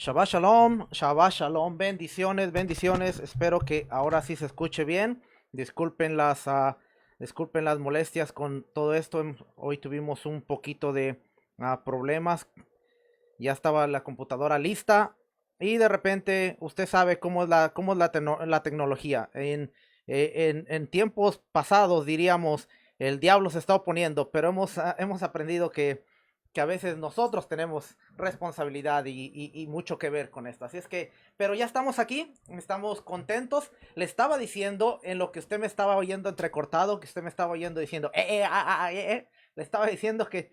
Shabbat Shalom, bendiciones, bendiciones. Espero que ahora sí se escuche bien. Disculpen disculpen las molestias con todo esto. Hoy tuvimos un poquito de problemas. Ya estaba la computadora lista y de repente usted sabe cómo es la tecnología. En tiempos pasados diríamos el diablo se está oponiendo, pero hemos aprendido que a veces nosotros tenemos responsabilidad y mucho que ver con esto. Así es que, pero ya estamos aquí, estamos contentos. Le estaba diciendo en lo que usted me estaba oyendo entrecortado, que usted me estaba oyendo diciendo, le estaba diciendo que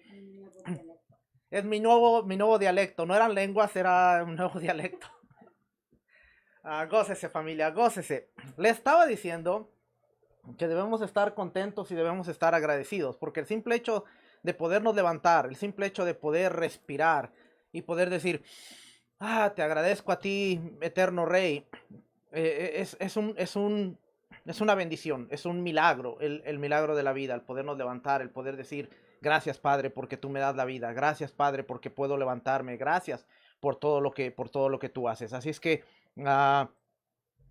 es mi nuevo dialecto. No eran lenguas, era un nuevo dialecto. Gócese familia, gócese. Le estaba diciendo que debemos estar contentos y debemos estar agradecidos, porque el simple hecho de podernos levantar, el simple hecho de poder respirar y poder decir, te agradezco a ti, eterno rey, es una bendición, es un milagro, el milagro de la vida, el podernos levantar, el poder decir, gracias Padre porque tú me das la vida, gracias Padre porque puedo levantarme, gracias por todo lo que tú haces. Así es que uh,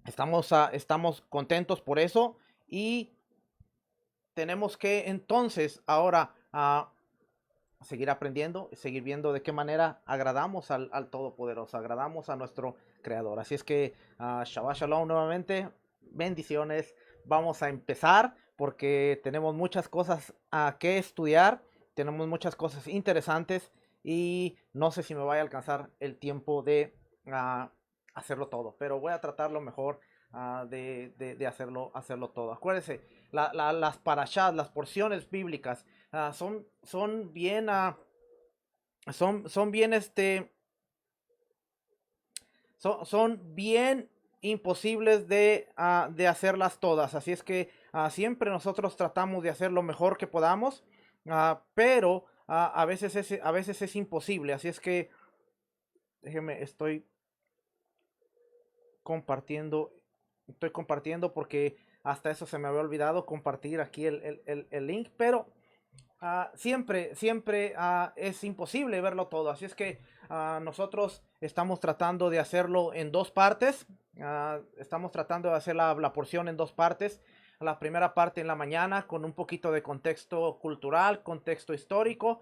estamos contentos por eso y tenemos que entonces ahora seguir aprendiendo, seguir viendo de qué manera agradamos al Todopoderoso, agradamos a nuestro Creador. Así es que Shabbat Shalom nuevamente, bendiciones. Vamos a empezar porque tenemos muchas cosas que estudiar, tenemos muchas cosas interesantes y no sé si me vaya a alcanzar el tiempo de hacerlo todo, pero voy a tratar lo mejor de hacerlo todo. Acuérdense, las parashas, las porciones bíblicas son bien, son bien, son bien imposibles de hacerlas todas. Así es que siempre nosotros tratamos de hacer lo mejor que podamos, pero a veces es imposible. Así es que déjeme, compartiendo, estoy compartiendo porque hasta eso se me había olvidado compartir aquí el link, pero siempre es imposible verlo todo. Así es que nosotros estamos tratando de hacerlo en dos partes. Estamos tratando de hacer la porción en dos partes. La primera parte en la mañana con un poquito de contexto cultural, contexto histórico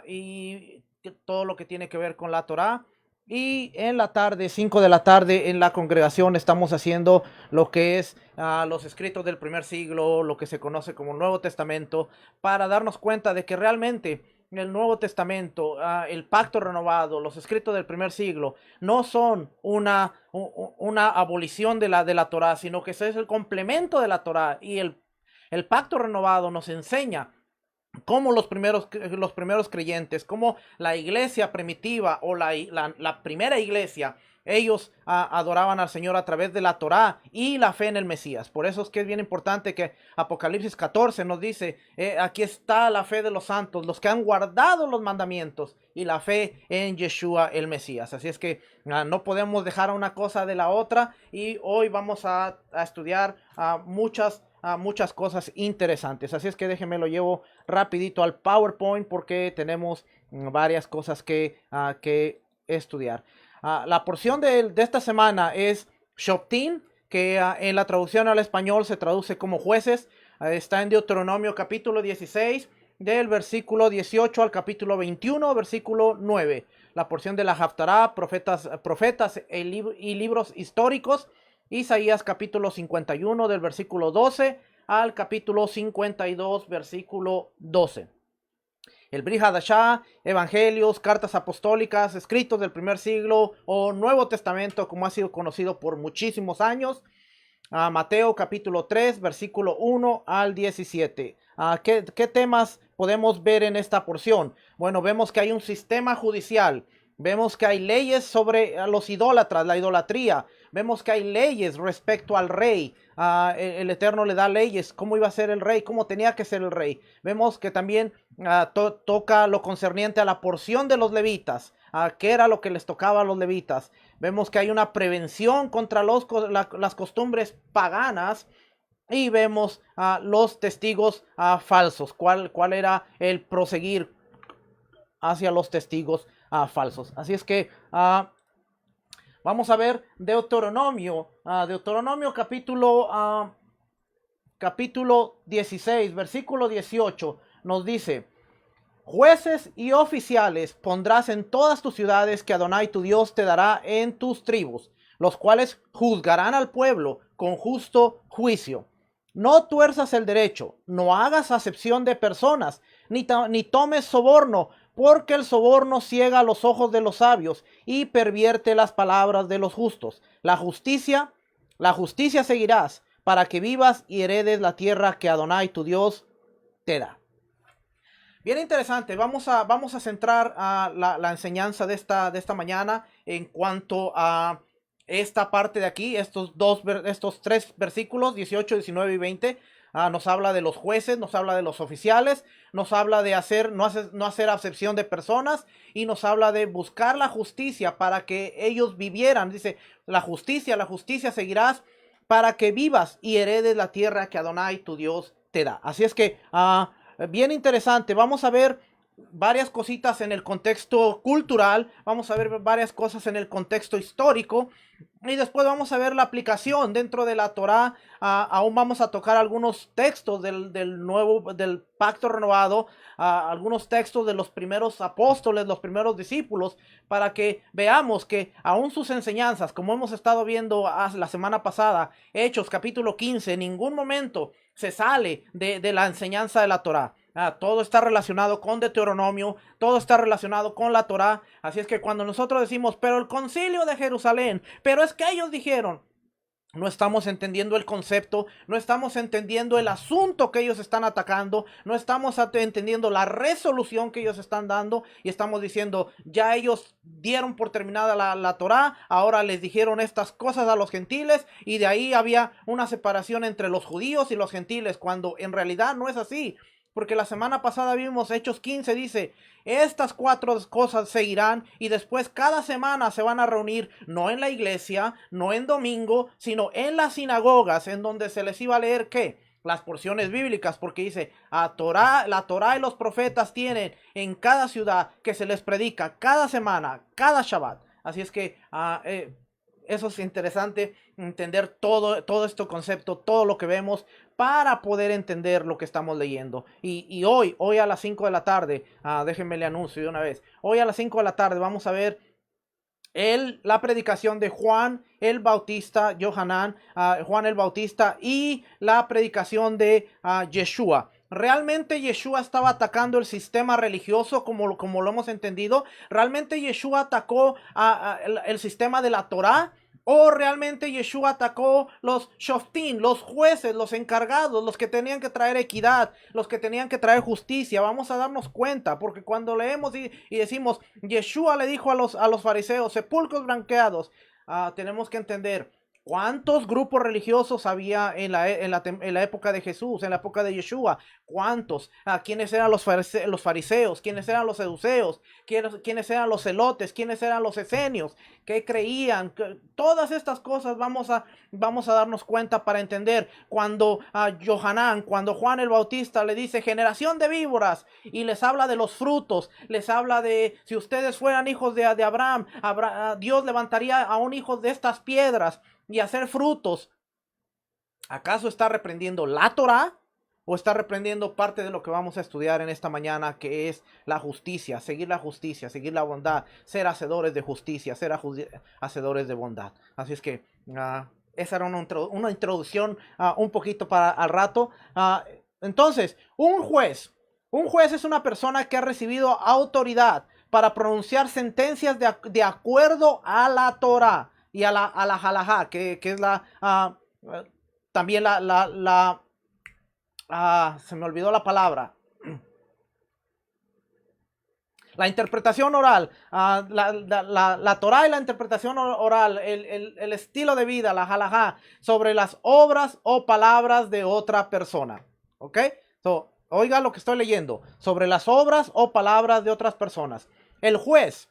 y todo lo que tiene que ver con la Torá. Y en la tarde, 5 de la tarde, en la congregación estamos haciendo lo que es los escritos del primer siglo, lo que se conoce como Nuevo Testamento, para darnos cuenta de que realmente el Nuevo Testamento, el pacto renovado, los escritos del primer siglo, no son una abolición de la Torá, sino que ese es el complemento de la Torá. Y el pacto renovado nos enseña como los primeros creyentes, como la iglesia primitiva o la primera iglesia, ellos adoraban al Señor a través de la Torá y la fe en el Mesías. Por eso es que es bien importante que Apocalipsis 14 nos dice, aquí está la fe de los santos, los que han guardado los mandamientos y la fe en Yeshua el Mesías. Así es que no podemos dejar una cosa de la otra y hoy vamos a estudiar muchas cosas interesantes. Así es que déjenme lo llevo rapidito al PowerPoint porque tenemos varias cosas que estudiar. La porción de esta semana es Shoftim, que en la traducción al español se traduce como jueces. Está en Deuteronomio capítulo 16, del versículo 18 al capítulo 21, versículo 9. La porción de la Haftará, profetas y libros históricos. Isaías capítulo 51 del versículo 12 al capítulo 52 versículo 12. El Brit Hadashah, evangelios, cartas apostólicas, escritos del primer siglo o Nuevo Testamento, como ha sido conocido por muchísimos años. Mateo capítulo 3 versículo 1 al 17. ¿Qué temas podemos ver en esta porción? Bueno, vemos que hay un sistema judicial. Vemos que hay leyes sobre los idólatras, la idolatría. Vemos que hay leyes respecto al rey. El Eterno le da leyes, cómo iba a ser el rey, cómo tenía que ser el rey. Vemos que también toca lo concerniente a la porción de los levitas, qué era lo que les tocaba a los levitas. Vemos que hay una prevención contra las costumbres paganas. Y vemos los testigos falsos, cuál era el proseguir hacia los testigos falsos. Así es que Vamos a ver Deuteronomio, Deuteronomio capítulo 16, versículo 18, nos dice: jueces y oficiales pondrás en todas tus ciudades que Adonai tu Dios te dará en tus tribus, los cuales juzgarán al pueblo con justo juicio. No tuerzas el derecho, no hagas acepción de personas, ni tomes soborno, porque el soborno ciega los ojos de los sabios y pervierte las palabras de los justos. La justicia seguirás, para que vivas y heredes la tierra que Adonai tu Dios te da. Bien interesante, vamos a centrar la enseñanza de esta mañana en cuanto a esta parte de aquí, estos tres versículos, 18, 19 y 20. Nos habla de los jueces, nos habla de los oficiales, nos habla de no hacer acepción de personas, y nos habla de buscar la justicia para que ellos vivieran. Dice, la justicia seguirás para que vivas y heredes la tierra que Adonai tu Dios te da. Así es que bien interesante. Vamos a ver varias cositas en el contexto cultural, vamos a ver varias cosas en el contexto histórico, y después vamos a ver la aplicación dentro de la Torá. Aún vamos a tocar algunos textos del pacto renovado, algunos textos de los primeros apóstoles, los primeros discípulos, para que veamos que aún sus enseñanzas, como hemos estado viendo la semana pasada, Hechos capítulo 15, en ningún momento se sale de la enseñanza de la Torá. Todo está relacionado con Deuteronomio, todo está relacionado con la Torá. Así es que cuando nosotros decimos, pero el concilio de Jerusalén, pero es que ellos dijeron, no estamos entendiendo el concepto, no estamos entendiendo el asunto que ellos están atacando, no estamos entendiendo la resolución que ellos están dando, y estamos diciendo, ya ellos dieron por terminada la Torá, ahora les dijeron estas cosas a los gentiles, y de ahí había una separación entre los judíos y los gentiles, cuando en realidad no es así. Porque la semana pasada vimos Hechos 15, dice, estas 4 cosas seguirán, y después cada semana se van a reunir, no en la iglesia, no en domingo, sino en las sinagogas, en donde se les iba a leer, ¿qué? Las porciones bíblicas, porque dice, la Torá y los profetas tienen en cada ciudad que se les predica cada semana, cada Shabbat. Así es que eso es interesante, entender todo este concepto, todo lo que vemos, para poder entender lo que estamos leyendo. Y hoy a las 5 de la tarde, déjenme le anuncio de una vez, hoy a las 5 de la tarde vamos a ver la predicación de Juan el Bautista, Juan el Bautista, y la predicación de Yeshua. ¿Realmente Yeshua estaba atacando el sistema religioso como lo hemos entendido? ¿Realmente Yeshua atacó el sistema de la Torá? ¿O realmente Yeshua atacó los shoftim, los jueces, los encargados, los que tenían que traer equidad, los que tenían que traer justicia? Vamos a darnos cuenta, porque cuando leemos y decimos, Yeshua le dijo a los fariseos, sepulcros blanqueados, tenemos que entender ¿cuántos grupos religiosos había en la época de Jesús, en la época de Yeshua? ¿Cuántos? ¿Quiénes eran los fariseos? ¿Quiénes eran los saduceos? ¿Quiénes eran los celotes? ¿Quiénes eran los esenios? ¿Qué creían? Todas estas cosas vamos a darnos cuenta para entender cuando cuando Juan el Bautista le dice generación de víboras, y les habla de los frutos, les habla de si ustedes fueran hijos de Abraham, Dios levantaría a un hijo de estas piedras y hacer frutos. ¿Acaso está reprendiendo la Torá? ¿O está reprendiendo parte de lo que vamos a estudiar en esta mañana, que es la justicia, seguir la bondad, ser hacedores de justicia, ser hacedores de bondad? Así es que esa era una introducción un poquito para al rato. Entonces, un juez es una persona que ha recibido autoridad para pronunciar sentencias de acuerdo a la Torá y a la halajá, que es también se me olvidó la palabra. La interpretación oral, la Torá y la interpretación oral, el estilo de vida, la halajá, sobre las obras o palabras de otra persona. ¿Ok? Oiga lo que estoy leyendo. Sobre las obras o palabras de otras personas. El juez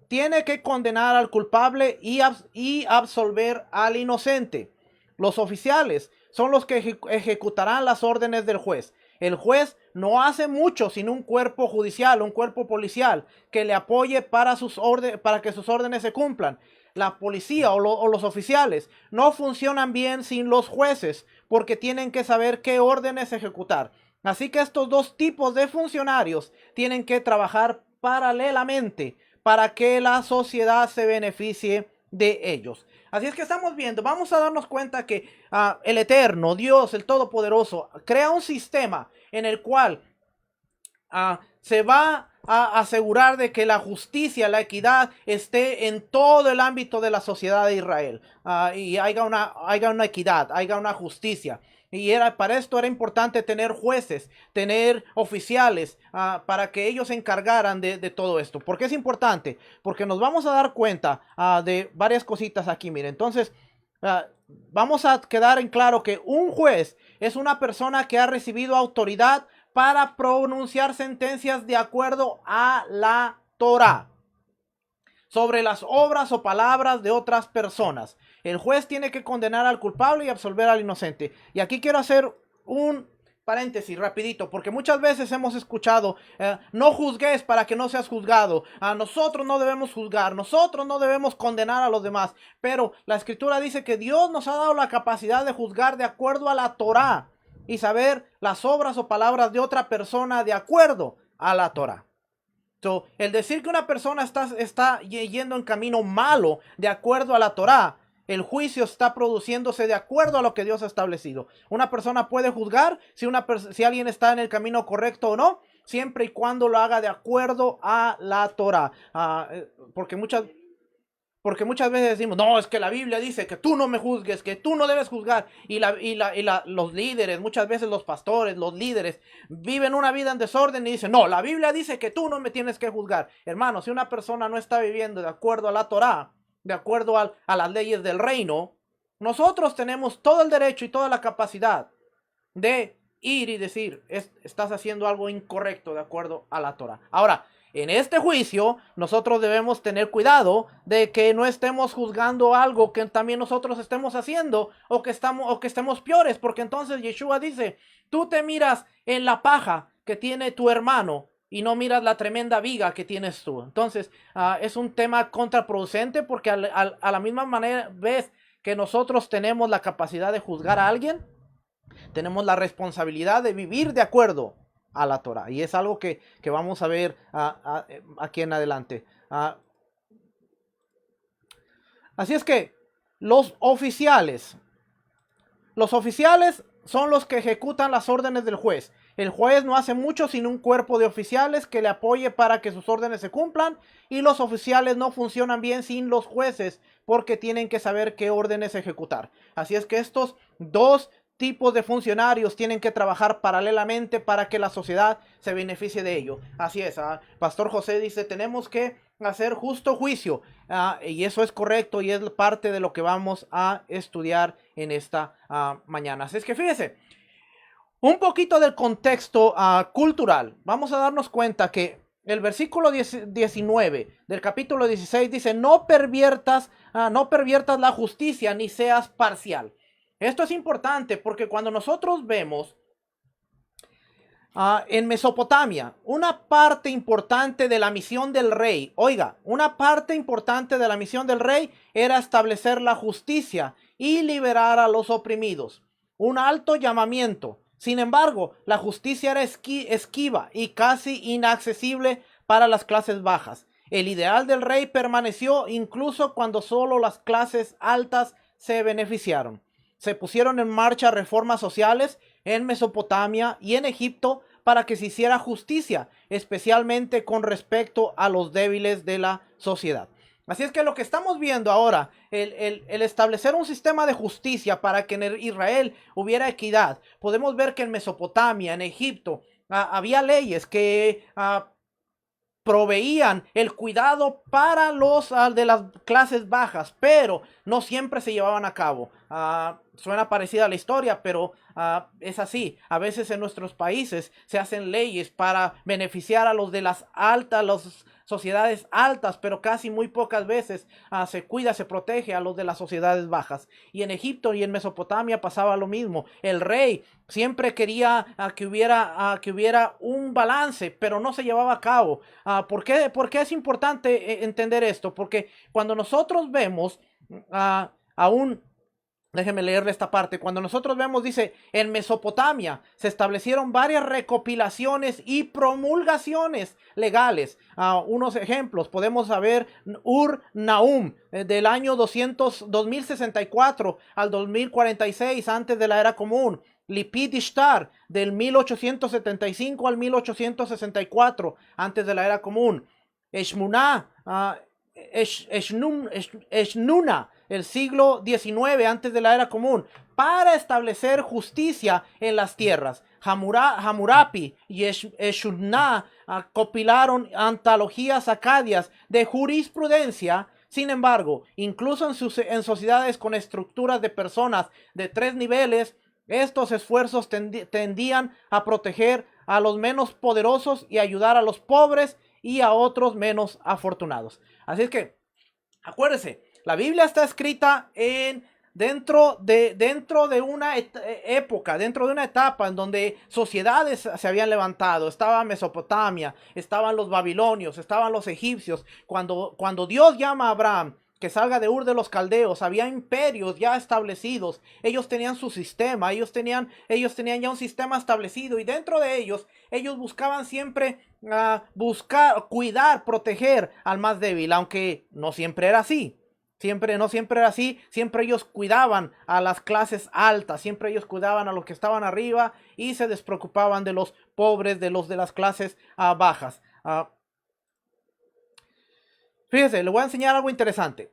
tiene que condenar al culpable y absolver al inocente. Los oficiales son los que ejecutarán las órdenes del juez. El juez no hace mucho sin un cuerpo judicial, un cuerpo policial que le apoye para que sus órdenes se cumplan. La policía o los oficiales no funcionan bien sin los jueces porque tienen que saber qué órdenes ejecutar. Así que estos dos tipos de funcionarios tienen que trabajar paralelamente para que la sociedad se beneficie de ellos. Así es que estamos viendo, vamos a darnos cuenta que el Eterno, Dios, el Todopoderoso, crea un sistema en el cual se va a asegurar de que la justicia, la equidad esté en todo el ámbito de la sociedad de Israel, y haya una equidad, haya una justicia. Y para esto era importante tener jueces, tener oficiales, para que ellos se encargaran de todo esto. ¿Por qué es importante? Porque nos vamos a dar cuenta de varias cositas aquí. Mire, entonces vamos a quedar en claro que un juez es una persona que ha recibido autoridad para pronunciar sentencias de acuerdo a la Torá sobre las obras o palabras de otras personas. El juez tiene que condenar al culpable y absolver al inocente. Y aquí quiero hacer un paréntesis rapidito, porque muchas veces hemos escuchado, no juzgues para que no seas juzgado, nosotros no debemos juzgar, nosotros no debemos condenar a los demás, pero la escritura dice que Dios nos ha dado la capacidad de juzgar de acuerdo a la Torá y saber las obras o palabras de otra persona de acuerdo a la Torá. So, el decir que una persona está yendo en camino malo de acuerdo a la Torá, el juicio está produciéndose de acuerdo a lo que Dios ha establecido. Una persona puede juzgar si alguien está en el camino correcto o no, siempre y cuando lo haga de acuerdo a la Torá. Porque muchas veces decimos, no, es que la Biblia dice que tú no me juzgues, que tú no debes juzgar. Y los líderes, muchas veces los pastores, los líderes, viven una vida en desorden y dicen, no, la Biblia dice que tú no me tienes que juzgar. Hermano, si una persona no está viviendo de acuerdo a la Torá, de acuerdo a las leyes del reino, nosotros tenemos todo el derecho y toda la capacidad de ir y decir, estás haciendo algo incorrecto de acuerdo a la Torá. Ahora, en este juicio, nosotros debemos tener cuidado de que no estemos juzgando algo que también nosotros estemos haciendo o que estemos peores, porque entonces Yeshua dice, tú te miras en la paja que tiene tu hermano y no miras la tremenda viga que tienes tú. Entonces, es un tema contraproducente porque a la misma manera ves que nosotros tenemos la capacidad de juzgar a alguien, tenemos la responsabilidad de vivir de acuerdo a la Torah. Y es algo que vamos a ver aquí en adelante. Así es que los oficiales son los que ejecutan las órdenes del juez. El juez no hace mucho sin un cuerpo de oficiales que le apoye para que sus órdenes se cumplan, y los oficiales no funcionan bien sin los jueces porque tienen que saber qué órdenes ejecutar. Así es que estos dos tipos de funcionarios tienen que trabajar paralelamente para que la sociedad se beneficie de ello. Así es, Pastor José dice, tenemos que hacer justo juicio, y eso es correcto y es parte de lo que vamos a estudiar en esta mañana. Así es que fíjese, un poquito del contexto cultural. Vamos a darnos cuenta que el versículo 19 del capítulo 16 dice, no perviertas la justicia ni seas parcial. Esto es importante porque cuando nosotros vemos en Mesopotamia, una parte importante de la misión del rey, una parte importante de la misión del rey era establecer la justicia y liberar a los oprimidos. Un alto llamamiento. Sin embargo, la justicia era esquiva y casi inaccesible para las clases bajas. El ideal del rey permaneció incluso cuando solo las clases altas se beneficiaron. Se pusieron en marcha reformas sociales en Mesopotamia y en Egipto para que se hiciera justicia, especialmente con respecto a los débiles de la sociedad. Así es que lo que estamos viendo ahora, el establecer un sistema de justicia para que en Israel hubiera equidad. Podemos ver que en Mesopotamia, en Egipto, había leyes que proveían el cuidado para los de las clases bajas, pero no siempre se llevaban a cabo. suena parecida a la historia, pero es así. A veces en nuestros países se hacen leyes para beneficiar a los de las sociedades altas, pero casi muy pocas veces se cuida, se protege a los de las sociedades bajas. Y en Egipto y en Mesopotamia pasaba lo mismo. El rey siempre quería que hubiera un balance, pero no se llevaba a cabo. ¿Por qué es importante entender esto? Porque cuando nosotros vemos aún, déjeme leerle esta parte. Cuando nosotros vemos, dice, en Mesopotamia se establecieron varias recopilaciones y promulgaciones legales. Unos ejemplos, podemos saber Ur-Nahum, del año 2064 al 2046, antes de la era común. Lipid Ishtar, del 1875 al 1864, antes de la era común. Eshmuná, Eshnuna, el siglo XIX, antes de la era común, para establecer justicia en las tierras. Hammurapi y Eshunna compilaron antologías acadias de jurisprudencia. Sin embargo, incluso en sociedades con estructuras de personas de 3 niveles, estos esfuerzos tendían a proteger a los menos poderosos y ayudar a los pobres y a otros menos afortunados. Así es que, acuérdense, la Biblia está escrita dentro de una época, dentro de una etapa en donde sociedades se habían levantado. Estaba Mesopotamia, estaban los babilonios, estaban los egipcios. Cuando Dios llama a Abraham que salga de Ur de los Caldeos, había imperios ya establecidos. Ellos tenían su sistema, ellos tenían ya un sistema establecido, y dentro de ellos buscaban siempre cuidar, proteger al más débil, aunque no siempre era así. No siempre era así. Siempre ellos cuidaban a las clases altas, siempre ellos cuidaban a los que estaban arriba y se despreocupaban de los pobres, de las clases bajas. Fíjese, le voy a enseñar algo interesante.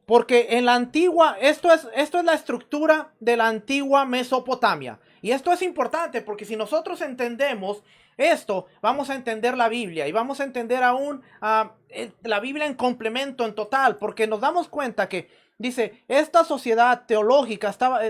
Porque en la antigua, esto es la estructura de la antigua Mesopotamia. Y esto es importante porque si nosotros entendemos esto, vamos a entender la Biblia y vamos a entender aún la Biblia en complemento, en total, porque nos damos cuenta que dice, esta sociedad teológica estaba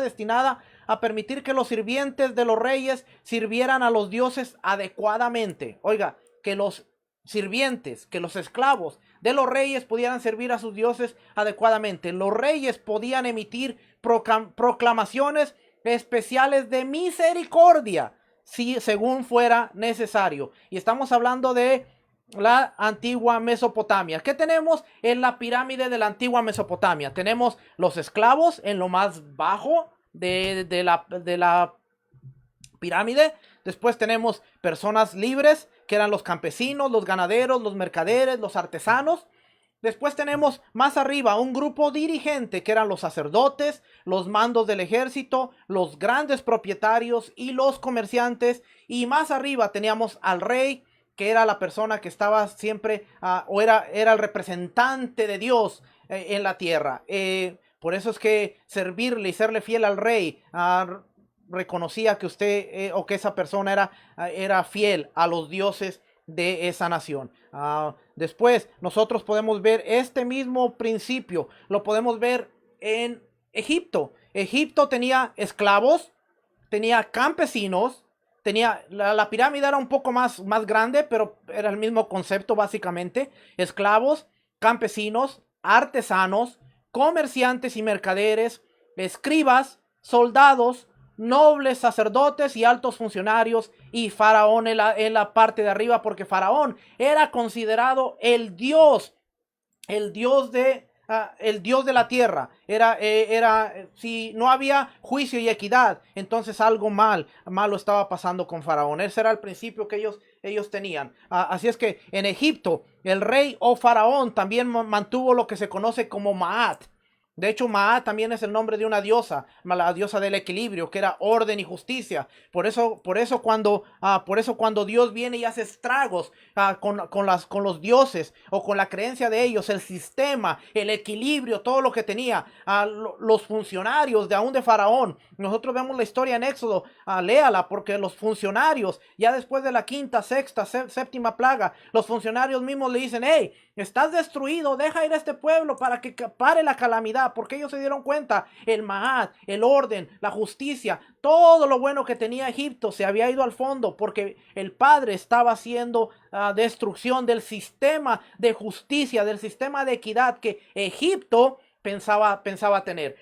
destinada a permitir que los sirvientes de los reyes sirvieran a los dioses adecuadamente. Oiga, que los sirvientes, que los esclavos de los reyes pudieran servir a sus dioses adecuadamente. Los reyes podían emitir proclamaciones especiales de misericordia, si según fuera necesario. Y estamos hablando de la antigua Mesopotamia. ¿Qué tenemos en la pirámide de la antigua Mesopotamia? Tenemos los esclavos en lo más bajo de la pirámide. Después tenemos personas libres, que eran los campesinos, los ganaderos, los mercaderes, los artesanos. Después tenemos más arriba un grupo dirigente, que eran los sacerdotes, los mandos del ejército, los grandes propietarios y los comerciantes. Y más arriba teníamos al rey, que era la persona que estaba siempre, era el representante de Dios en la tierra. Por eso es que servirle y serle fiel al rey reconocía que usted o que esa persona era fiel a los dioses de esa nación. Después nosotros podemos ver este mismo principio, lo podemos ver en Egipto. Egipto tenía esclavos, tenía campesinos, la pirámide era un poco más grande, pero era el mismo concepto básicamente. Esclavos, campesinos, artesanos, comerciantes y mercaderes, escribas, soldados, nobles, sacerdotes y altos funcionarios, y Faraón en la parte de arriba, porque Faraón era considerado el dios de la tierra. Si no había juicio y equidad, entonces algo malo estaba pasando con Faraón. Ese era el principio que ellos tenían. Así es que en Egipto el rey o Faraón también mantuvo lo que se conoce como Maat. De hecho, Maat también es el nombre de una diosa, la diosa del equilibrio, que era orden y justicia. Por eso cuando Dios viene y hace estragos con los dioses o con la creencia de ellos, el sistema, el equilibrio, todo lo que tenía, los funcionarios de aún de Faraón. Nosotros vemos la historia en Éxodo, léala, porque los funcionarios, ya después de la quinta, sexta, séptima plaga, los funcionarios mismos le dicen: hey, estás destruido, deja ir a este pueblo para que pare la calamidad, porque ellos se dieron cuenta, el Maat, el orden, la justicia, todo lo bueno que tenía Egipto se había ido al fondo, porque el padre estaba haciendo destrucción del sistema de justicia, del sistema de equidad que Egipto pensaba tener.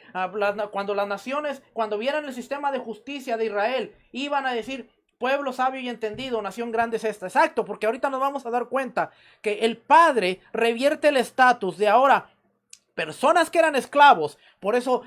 Cuando las naciones, cuando vieran el sistema de justicia de Israel, iban a decir: pueblo sabio y entendido, nación grande es esta. Exacto, porque ahorita nos vamos a dar cuenta que el Padre revierte el estatus de ahora personas que eran esclavos. Por eso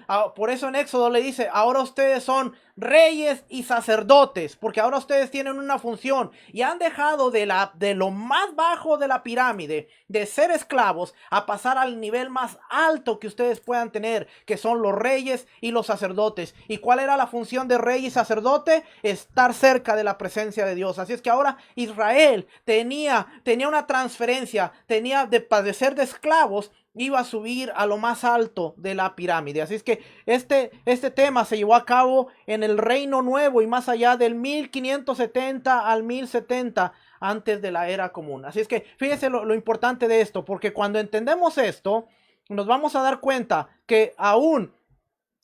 en Éxodo le dice: ahora ustedes son reyes y sacerdotes, porque ahora ustedes tienen una función y han dejado de lo más bajo de la pirámide, de ser esclavos, a pasar al nivel más alto que ustedes puedan tener, que son los reyes y los sacerdotes. ¿Y cuál era la función de rey y sacerdote? Estar cerca de la presencia de Dios. Así es que ahora Israel tenía una transferencia, tenía de padecer de esclavos, iba a subir a lo más alto de la pirámide. Así es que este tema se llevó a cabo en el Reino Nuevo y más allá del 1570 al 1070 antes de la era común. Así es que fíjese lo importante de esto, porque cuando entendemos esto, nos vamos a dar cuenta que aún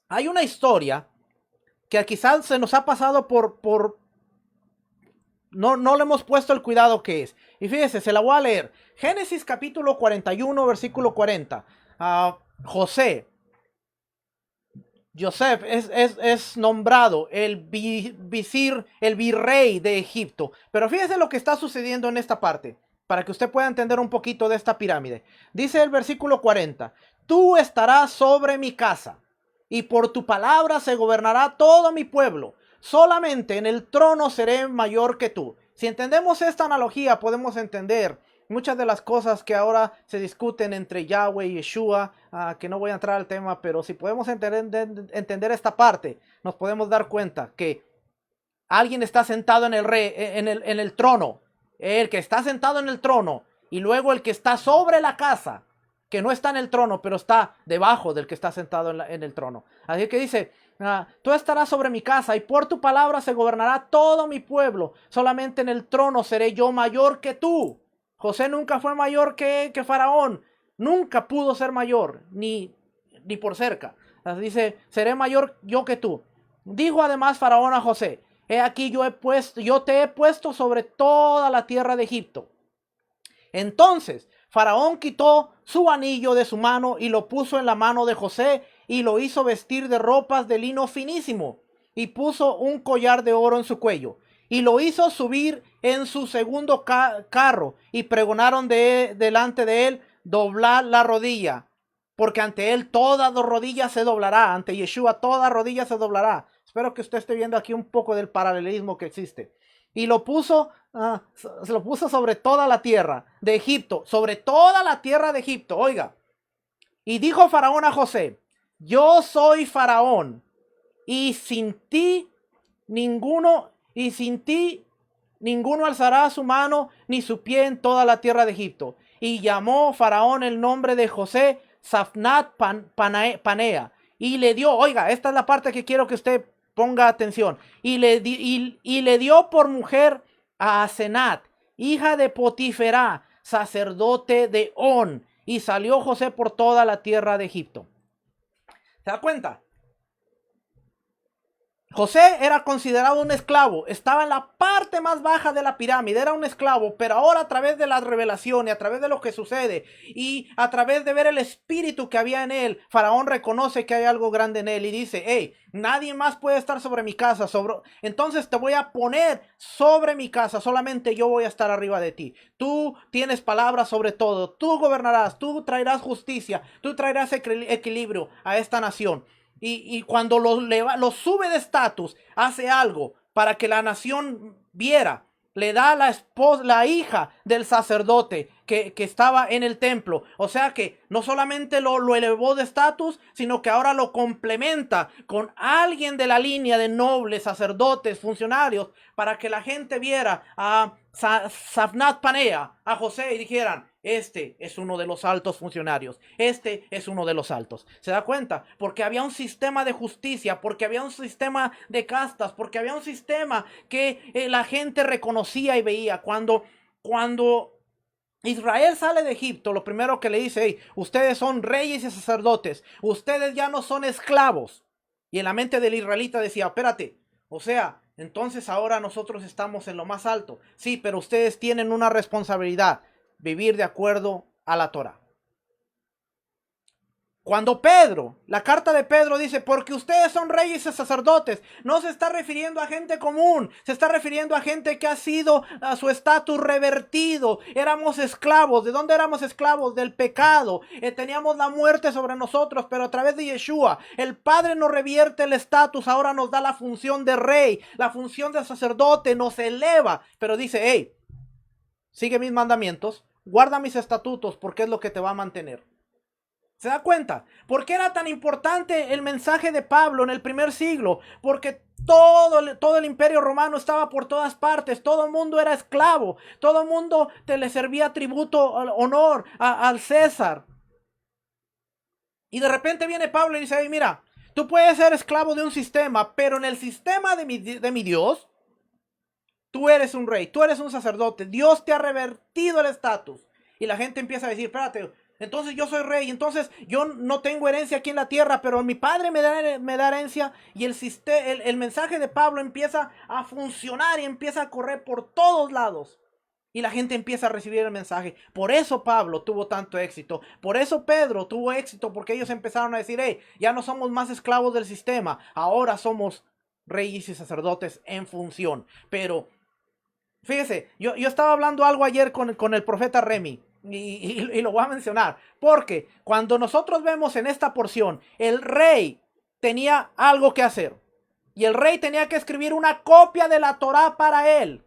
hay una historia que quizás se nos ha pasado no le hemos puesto el cuidado que es. Y fíjese, se la voy a leer. Génesis capítulo 41, versículo 40. José, Joseph es nombrado el visir, el virrey de Egipto. Pero fíjese lo que está sucediendo en esta parte, para que usted pueda entender un poquito de esta pirámide. Dice el versículo 40: tú estarás sobre mi casa, y por tu palabra se gobernará todo mi pueblo. Solamente en el trono seré mayor que tú. Si entendemos esta analogía, podemos entender muchas de las cosas que ahora se discuten entre Yahweh y Yeshua, que no voy a entrar al tema, pero si podemos entender esta parte, nos podemos dar cuenta que alguien está sentado en el trono, el que está sentado en el trono, y luego el que está sobre la casa, que no está en el trono, pero está debajo del que está sentado en el trono. Así que dice: tú estarás sobre mi casa, y por tu palabra se gobernará todo mi pueblo. Solamente en el trono seré yo mayor que tú. José nunca fue mayor que Faraón. Nunca pudo ser mayor, ni por cerca. Así dice: seré mayor yo que tú. Dijo además Faraón a José: he aquí yo te he puesto sobre toda la tierra de Egipto. Entonces Faraón quitó su anillo de su mano y lo puso en la mano de José, y lo hizo vestir de ropas de lino finísimo, y puso un collar de oro en su cuello, y lo hizo subir en su segundo carro, y pregonaron delante de él: doblar la rodilla, porque ante él toda rodilla se doblará, ante Yeshua toda rodilla se doblará. Espero que usted esté viendo aquí un poco del paralelismo que existe. Y se lo puso sobre toda la tierra de Egipto, sobre toda la tierra de Egipto. Oiga, y dijo Faraón a José: yo soy Faraón, y sin ti ninguno alzará su mano ni su pie en toda la tierra de Egipto. Y llamó Faraón el nombre de José Safnat Panea, y le dio, oiga, esta es la parte que quiero que usted ponga atención, y le dio por mujer a Asenat, hija de Potifera, sacerdote de On, y salió José por toda la tierra de Egipto. ¿Se da cuenta? José era considerado un esclavo, estaba en la parte más baja de la pirámide, era un esclavo, pero ahora a través de la revelación y a través de lo que sucede y a través de ver el espíritu que había en él, Faraón reconoce que hay algo grande en él y dice: hey, nadie más puede estar sobre mi casa, entonces te voy a poner sobre mi casa, solamente yo voy a estar arriba de ti. Tú tienes palabras sobre todo, tú gobernarás, tú traerás justicia, tú traerás equilibrio a esta nación. Y cuando lo sube de estatus, hace algo para que la nación viera. Le da la hija del sacerdote, que estaba en el templo. O sea que no solamente lo elevó de estatus, sino que ahora lo complementa con alguien de la línea de nobles, sacerdotes, funcionarios, para que la gente viera a Safnat Panea, a José, y dijeran: este es uno de los altos funcionarios, este es uno de los altos. ¿Se da cuenta? Porque había un sistema de justicia, porque había un sistema de castas, porque había un sistema que la gente reconocía y veía. Cuando Israel sale de Egipto, lo primero que le dice: hey, ustedes son reyes y sacerdotes, ustedes ya no son esclavos. Y en la mente del israelita decía: espérate, o sea, entonces ahora nosotros estamos en lo más alto. Sí, pero ustedes tienen una responsabilidad: vivir de acuerdo a la Torá. Cuando Pedro, la carta de Pedro dice: porque ustedes son reyes y sacerdotes, no se está refiriendo a gente común, se está refiriendo a gente que ha sido a su estatus revertido. Éramos esclavos. ¿De dónde éramos esclavos? Del pecado. Teníamos la muerte sobre nosotros, pero a través de Yeshua, el Padre nos revierte el estatus, ahora nos da la función de rey, la función de sacerdote, nos eleva, pero dice: hey, sigue mis mandamientos, guarda mis estatutos, porque es lo que te va a mantener. ¿Se da cuenta? ¿Por qué era tan importante el mensaje de Pablo en el primer siglo? Porque todo el imperio romano estaba por todas partes, todo el mundo era esclavo, todo el mundo le servía tributo, honor al César. Y de repente viene Pablo y dice: hey, mira, tú puedes ser esclavo de un sistema, pero en el sistema de mi Dios, tú eres un rey, tú eres un sacerdote, Dios te ha revertido el estatus. Y la gente empieza a decir: espérate, entonces yo soy rey, entonces yo no tengo herencia aquí en la tierra, pero mi padre me da herencia. Y el mensaje de Pablo empieza a funcionar y empieza a correr por todos lados. Y la gente empieza a recibir el mensaje. Por eso Pablo tuvo tanto éxito. Por eso Pedro tuvo éxito, porque ellos empezaron a decir: hey, ya no somos más esclavos del sistema, ahora somos reyes y sacerdotes en función. Pero fíjese, yo estaba hablando algo ayer con el profeta Remy. Y lo voy a mencionar, porque cuando nosotros vemos en esta porción, el rey tenía algo que hacer, y el rey tenía que escribir una copia de la Torá para él,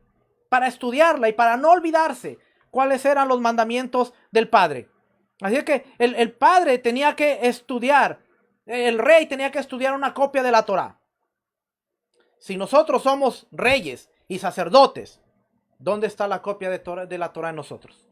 para estudiarla y para no olvidarse cuáles eran los mandamientos del padre. Así que el padre tenía que estudiar, el rey tenía que estudiar una copia de la Torá. Si nosotros somos reyes y sacerdotes, ¿dónde está la copia de la Torá en nosotros?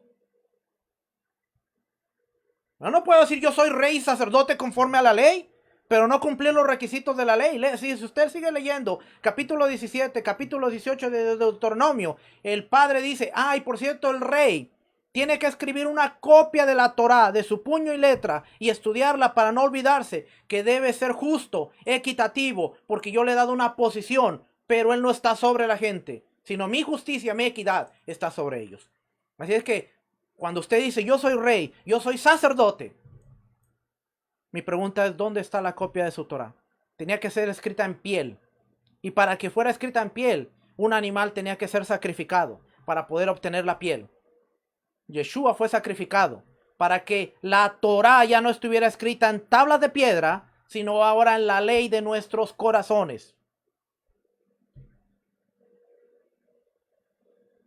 No puedo decir: yo soy rey y sacerdote conforme a la ley, pero no cumplir los requisitos de la ley. Si usted sigue leyendo capítulo 17, capítulo 18 de Deuteronomio, el padre dice: y por cierto, el rey tiene que escribir una copia de la Torá de su puño y letra y estudiarla para no olvidarse que debe ser justo, equitativo, porque yo le he dado una posición, pero él no está sobre la gente, sino mi justicia, mi equidad está sobre ellos. Así es que cuando usted dice: yo soy rey, yo soy sacerdote, mi pregunta es: ¿dónde está la copia de su Torá? Tenía que ser escrita en piel. Y para que fuera escrita en piel, un animal tenía que ser sacrificado para poder obtener la piel. Yeshua fue sacrificado para que la Torá ya no estuviera escrita en tablas de piedra, sino ahora en la ley de nuestros corazones.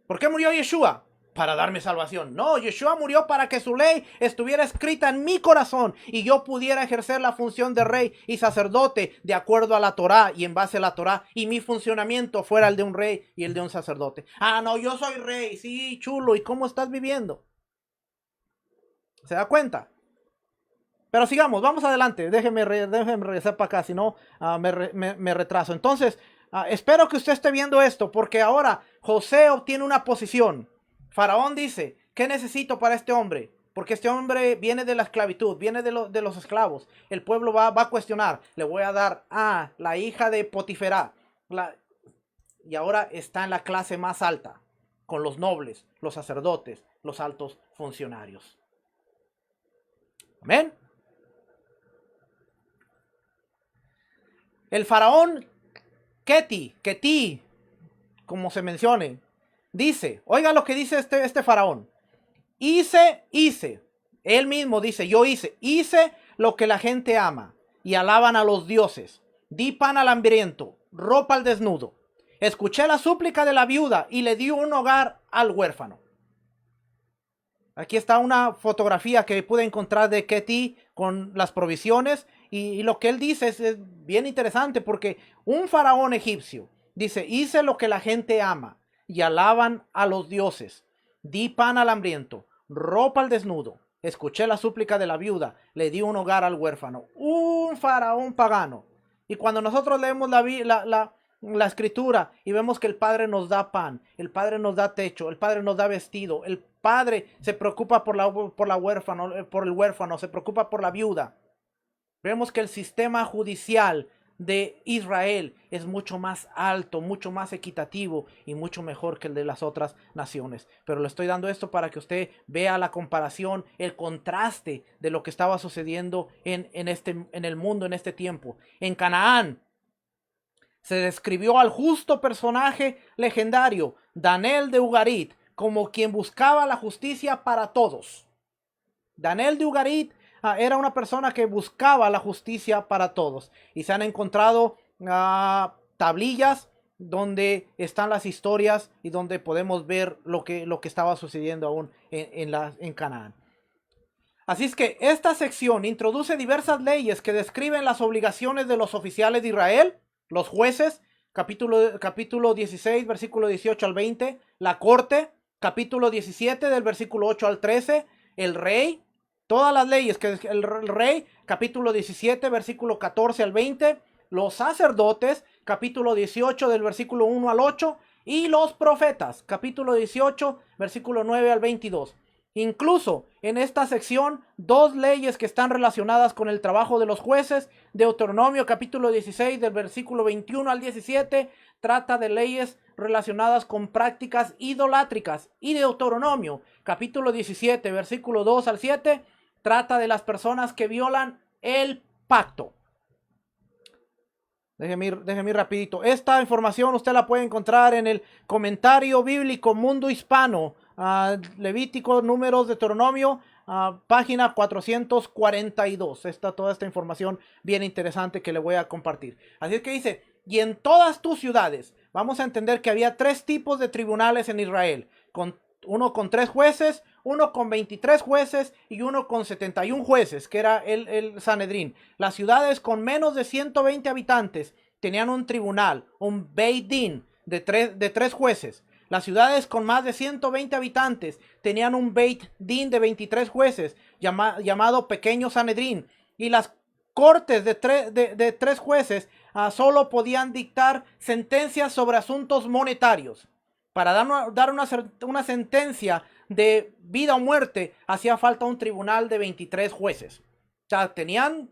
¿Por qué murió Yeshua? Para darme salvación. No, Yeshua murió para que su ley estuviera escrita en mi corazón y yo pudiera ejercer la función de rey y sacerdote de acuerdo a la Torá y en base a la Torá, y mi funcionamiento fuera el de un rey y el de un sacerdote. No, yo soy rey, sí, chulo, ¿y cómo estás viviendo? ¿Se da cuenta? Pero sigamos, vamos adelante. Déjeme regresar para acá, si no me retraso. Entonces, espero que usted esté viendo esto, porque ahora José obtiene una posición. Faraón dice: ¿qué necesito para este hombre? Porque este hombre viene de la esclavitud, viene de los esclavos. El pueblo va a cuestionar. Le voy a dar a la hija de Potiferá. Y ahora está en la clase más alta, con los nobles, los sacerdotes, los altos funcionarios. Amén. El faraón Ketí, como se mencione, dice: oiga lo que dice este faraón. Hice, él mismo dice: yo hice lo que la gente ama y alaban a los dioses. Di pan al hambriento, ropa al desnudo. Escuché la súplica de la viuda y le di un hogar al huérfano. Aquí está una fotografía que pude encontrar de Ketty con las provisiones. Y lo que él dice es bien interesante porque un faraón egipcio dice, hice lo que la gente ama y alaban a los dioses. Di pan al hambriento, ropa al desnudo. Escuché la súplica de la viuda, le di un hogar al huérfano. Un faraón pagano. Y cuando nosotros leemos la escritura y vemos que el Padre nos da pan, el Padre nos da techo, el Padre nos da vestido, el Padre se preocupa por el huérfano, se preocupa por la viuda. Vemos que el sistema judicial de Israel es mucho más alto, mucho más equitativo y mucho mejor que el de las otras naciones. Pero le estoy dando esto para que usted vea la comparación, el contraste de lo que estaba sucediendo en el mundo en este tiempo. En Canaán se describió al justo personaje legendario, Daniel de Ugarit, como quien buscaba la justicia para todos. Daniel de Ugarit era una persona que buscaba la justicia para todos. Y se han encontrado tablillas donde están las historias y donde podemos ver lo que estaba sucediendo aún en Canaán. Así es que esta sección introduce diversas leyes que describen las obligaciones de los oficiales de Israel, los jueces, capítulo 16, versículo 18 al 20, la corte, capítulo 17, del versículo 8 al 13, el rey, todas las leyes que el rey, capítulo 17, versículo 14 al 20, los sacerdotes, capítulo 18, del versículo 1 al 8, y los profetas, capítulo 18, versículo 9 al 22. Incluso en esta sección, dos leyes que están relacionadas con el trabajo de los jueces. Deuteronomio capítulo 16 del versículo 21 al 17 trata de leyes relacionadas con prácticas idolátricas. Y Deuteronomio capítulo 17 versículo 2 al 7 trata de las personas que violan el pacto. Déjeme ir rapidito. Esta información usted la puede encontrar en el comentario bíblico Mundo Hispano. Levítico, Números, Deuteronomio, página 442. Toda esta información bien interesante que le voy a compartir. Así es que dice, y en todas tus ciudades, vamos a entender que había tres tipos de tribunales en Israel. Uno con 3 jueces, uno con 23 jueces y uno con 71 jueces, que era el Sanedrín. Las ciudades con menos de 120 habitantes tenían un tribunal, un Beit Din de 3 jueces. Las ciudades con más de 120 habitantes tenían un Beit Din de 23 jueces, llamado Pequeño Sanedrín. Y las cortes de 3 jueces solo podían dictar sentencias sobre asuntos monetarios. Para dar una sentencia de vida o muerte, hacía falta un tribunal de 23 jueces. O sea, tenían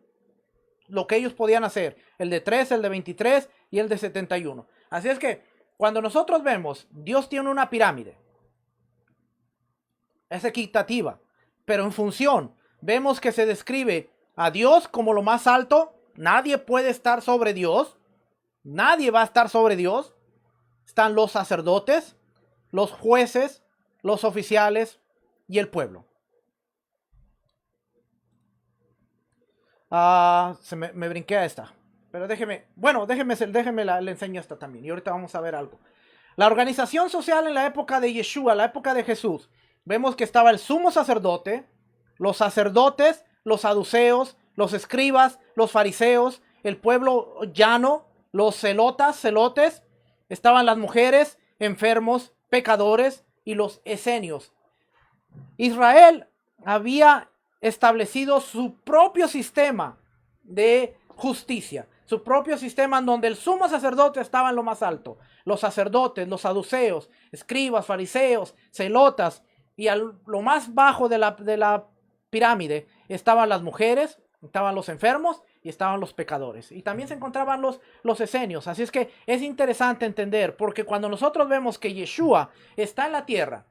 lo que ellos podían hacer. El de 3, el de 23 y el de 71. Así es que cuando nosotros vemos, Dios tiene una pirámide. Es equitativa. Pero en función, vemos que se describe a Dios como lo más alto. Nadie puede estar sobre Dios. Nadie va a estar sobre Dios. Están los sacerdotes, los jueces, los oficiales y el pueblo. Me brinqué a esta. Pero déjeme le enseño esta también. Y ahorita vamos a ver algo. La organización social en la época de Yeshua, la época de Jesús. Vemos que estaba el sumo sacerdote, los sacerdotes, los saduceos, los escribas, los fariseos, el pueblo llano, los celotes. Estaban las mujeres, enfermos, pecadores y los esenios. Israel había establecido su propio sistema de justicia, su propio sistema en donde el sumo sacerdote estaba en lo más alto. Los sacerdotes, los saduceos, escribas, fariseos, celotas, y a lo más bajo de la pirámide estaban las mujeres, estaban los enfermos y estaban los pecadores. Y también se encontraban los esenios. Así es que es interesante entender, porque cuando nosotros vemos que Yeshua está en la tierra,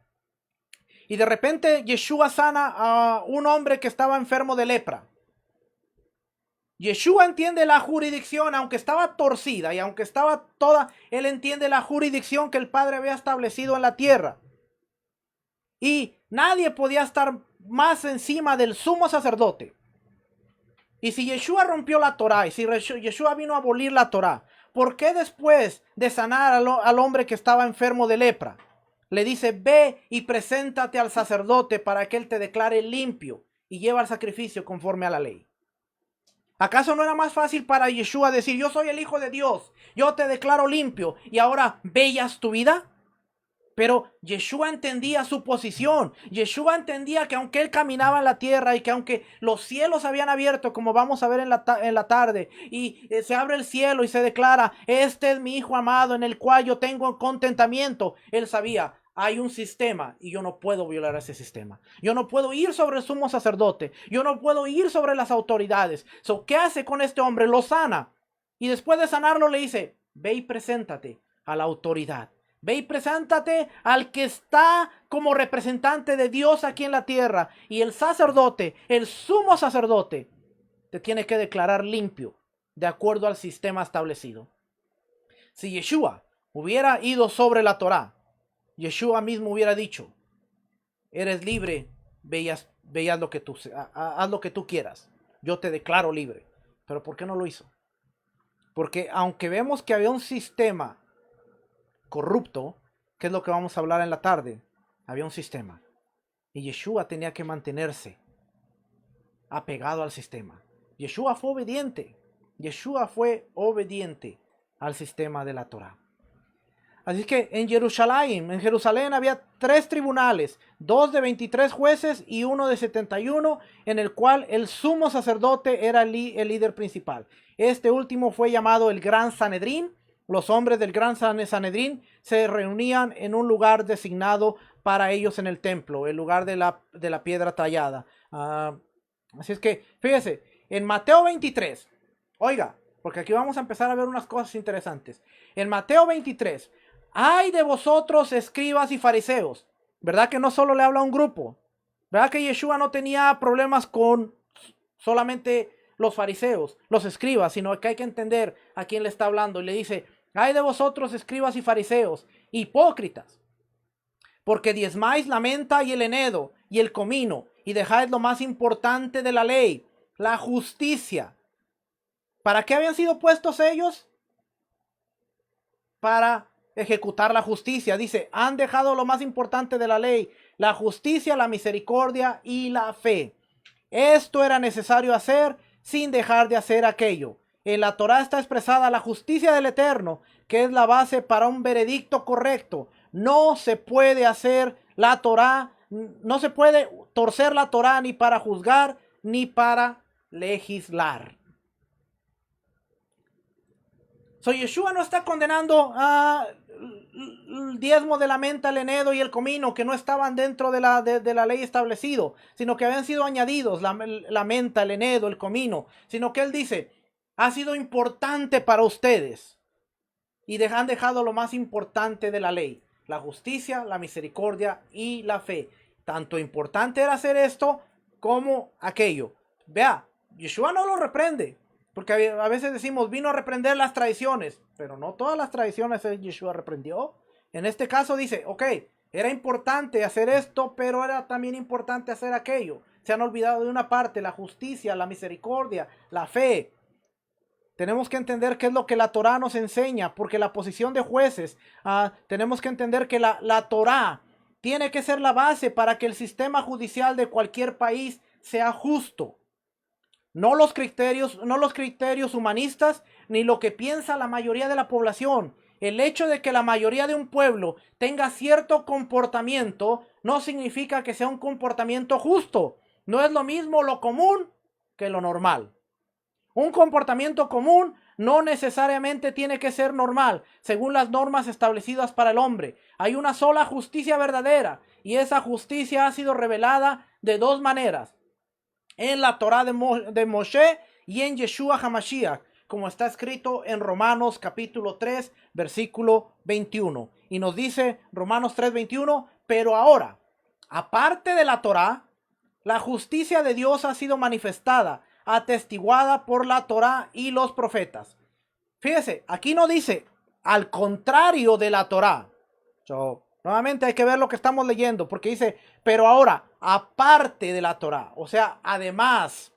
y de repente Yeshua sana a un hombre que estaba enfermo de lepra. Yeshua entiende la jurisdicción, aunque estaba torcida y aunque estaba toda, él entiende la jurisdicción que el Padre había establecido en la tierra. Y nadie podía estar más encima del sumo sacerdote. Y si Yeshua rompió la Torá, y si Yeshua vino a abolir la Torá, ¿por qué después de sanar al hombre que estaba enfermo de lepra? le dice, ve y preséntate al sacerdote para que él te declare limpio y lleva el sacrificio conforme a la ley. ¿Acaso no era más fácil para Yeshua decir, yo soy el Hijo de Dios, yo te declaro limpio y ahora bellas tu vida? Pero Yeshua entendía su posición. Yeshua entendía que aunque él caminaba en la tierra y que aunque los cielos habían abierto, como vamos a ver en la tarde, y se abre el cielo y se declara, este es mi Hijo amado en el cual yo tengo contentamiento. Él sabía, hay un sistema y yo no puedo violar ese sistema. Yo no puedo ir sobre el sumo sacerdote. Yo no puedo ir sobre las autoridades. ¿Qué hace con este hombre? Lo sana. Y después de sanarlo le dice, ve y preséntate a la autoridad. Ve y preséntate al que está como representante de Dios aquí en la tierra. Y el sacerdote, el sumo sacerdote, te tiene que declarar limpio de acuerdo al sistema establecido. Si Yeshua hubiera ido sobre la Torá, Yeshua mismo hubiera dicho, eres libre, haz lo que haz lo que tú quieras. Yo te declaro libre. Pero ¿por qué no lo hizo? Porque aunque vemos que había un sistema corrupto, que es lo que vamos a hablar en la tarde, había un sistema y Yeshua tenía que mantenerse apegado al sistema. Yeshua fue obediente al sistema de la Torá. Así que en Jerusalén había 3 tribunales, 2 de 23 jueces y 1 de 71, en el cual el sumo sacerdote era el líder principal. Este último fue llamado el Gran Sanedrín. Los hombres del Gran Sanedrín se reunían en un lugar designado para ellos en el templo, el lugar de la piedra tallada. Así es que, fíjese, en Mateo 23, oiga, porque aquí vamos a empezar a ver unas cosas interesantes. En Mateo 23, ay de vosotros, escribas y fariseos. ¿Verdad que no solo le habla a un grupo? ¿Verdad que Yeshua no tenía problemas con solamente los fariseos, los escribas, sino que hay que entender a quién le está hablando? Y le dice, ay de vosotros, escribas y fariseos, hipócritas, porque diezmáis la menta y el enhedo y el comino, y dejáis lo más importante de la ley, la justicia. ¿Para qué habían sido puestos ellos? Para ejecutar la justicia. Dice, han dejado lo más importante de la ley, la justicia, la misericordia y la fe. Esto era necesario hacer sin dejar de hacer aquello. En la Torá está expresada la justicia del Eterno, que es la base para un veredicto correcto. No se puede hacer la Torá, no se puede torcer la Torá ni para juzgar ni para legislar. Yeshua no está condenando el diezmo de la menta, el enhedo y el comino, que no estaban dentro de la ley establecido, sino que habían sido añadidos la menta, el enhedo, el comino, sino que él dice, ha sido importante para ustedes y han dejado lo más importante de la ley, la justicia, la misericordia y la fe. Tanto importante era hacer esto como aquello. Vea, Yeshua no lo reprende. Porque a veces decimos, vino a reprender las tradiciones, pero no todas las tradiciones Yeshua reprendió. En este caso dice, ok, era importante hacer esto, pero era también importante hacer aquello. Se han olvidado de una parte, la justicia, la misericordia, la fe. Tenemos que entender qué es lo que la Torá nos enseña, porque la posición de jueces, tenemos que entender que la Torá tiene que ser la base para que el sistema judicial de cualquier país sea justo. No los criterios humanistas, ni lo que piensa la mayoría de la población. El hecho de que la mayoría de un pueblo tenga cierto comportamiento no significa que sea un comportamiento justo. No es lo mismo lo común que lo normal. Un comportamiento común no necesariamente tiene que ser normal, según las normas establecidas para el hombre. Hay una sola justicia verdadera, y esa justicia ha sido revelada de 2 maneras. En la Torá de Moshe y en Yeshua HaMashiach, como está escrito en Romanos capítulo 3, versículo 21. Y nos dice Romanos 3, 21, pero ahora, aparte de la Torá, la justicia de Dios ha sido manifestada, atestiguada por la Torá y los profetas. Fíjese, aquí no dice al contrario de la Torá. Nuevamente hay que ver lo que estamos leyendo, porque dice, pero ahora, aparte de la Torá, o sea, además,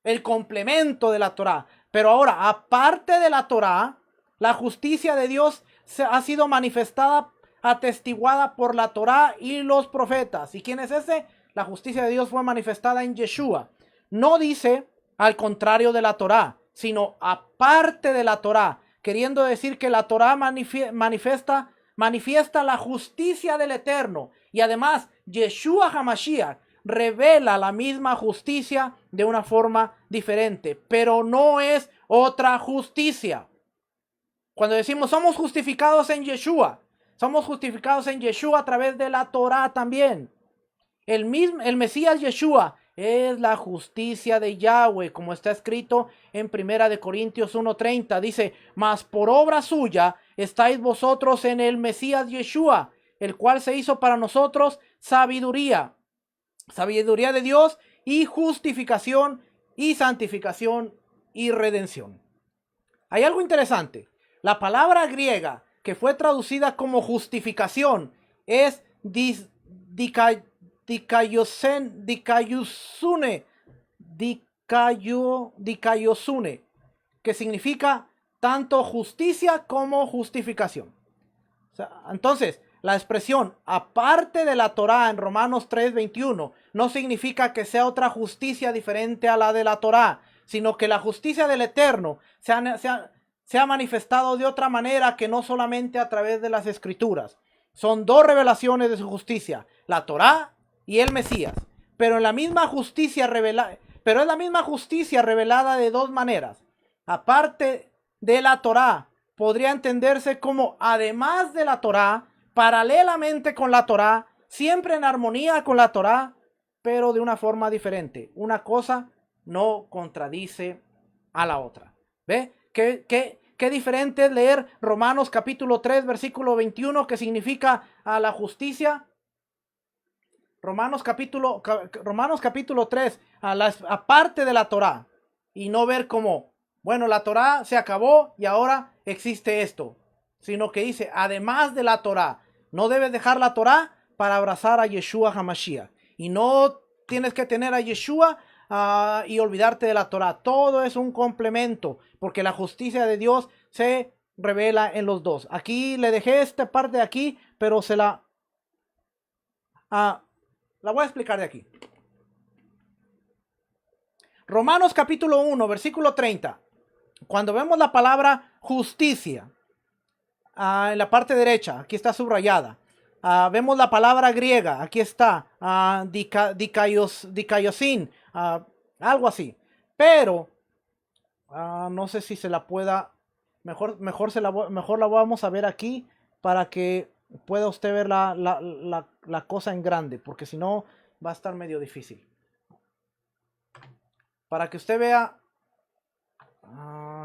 el complemento de la Torá, pero ahora, aparte de la Torá, la justicia de Dios ha sido manifestada atestiguada por la Torá y los profetas. ¿Y quién es ese? La justicia de Dios fue manifestada en Yeshua. No dice al contrario de la Torá, sino aparte de la Torá, queriendo decir que la Torá manifiesta la justicia del Eterno. Y además, Yeshua HaMashiach revela la misma justicia de una forma diferente, pero no es otra justicia. Cuando decimos somos justificados en Yeshua, somos justificados en Yeshua a través de la Torá también. El Mesías Yeshua es la justicia de Yahweh, como está escrito en 1 Corintios 1:30. Dice, mas por obra suya estáis vosotros en el Mesías Yeshua, el cual se hizo para nosotros sabiduría de Dios y justificación y santificación y redención. Hay algo interesante. La palabra griega que fue traducida como justificación es dikaiosune, que significa tanto justicia como justificación. O sea, entonces, la expresión aparte de la Torá en Romanos 3:21 no significa que sea otra justicia diferente a la de la Torá, sino que la justicia del Eterno se ha manifestado de otra manera que no solamente a través de las Escrituras. Son dos revelaciones de su justicia, la Torá y el Mesías, pero es la misma justicia revelada de dos maneras. Aparte de la Torá, podría entenderse como además de la Torá, paralelamente con la Torá, siempre en armonía con la Torá, pero de una forma diferente. Una cosa no contradice a la otra. ¿Ve? Qué diferente es leer Romanos capítulo 3, versículo 21, que significa a la justicia. Romanos capítulo 3, aparte de la Torá, y no ver como, bueno, la Torá se acabó y ahora existe esto, sino que dice, además de la Torá, no debes dejar la Torá para abrazar a Yeshua HaMashiach, y no tienes que tener a Yeshua y olvidarte de la Torá. Todo es un complemento, porque la justicia de Dios se revela en los dos. Aquí le dejé esta parte de aquí, pero la voy a explicar de aquí. Romanos capítulo 1, versículo 30. Cuando vemos la palabra justicia, en la parte derecha, aquí está subrayada. Vemos la palabra griega, aquí está, dikaiosin, algo así. Pero, no sé si se la pueda, mejor la vamos a ver aquí para que pueda usted ver la cosa en grande, porque si no va a estar medio difícil. Para que usted vea,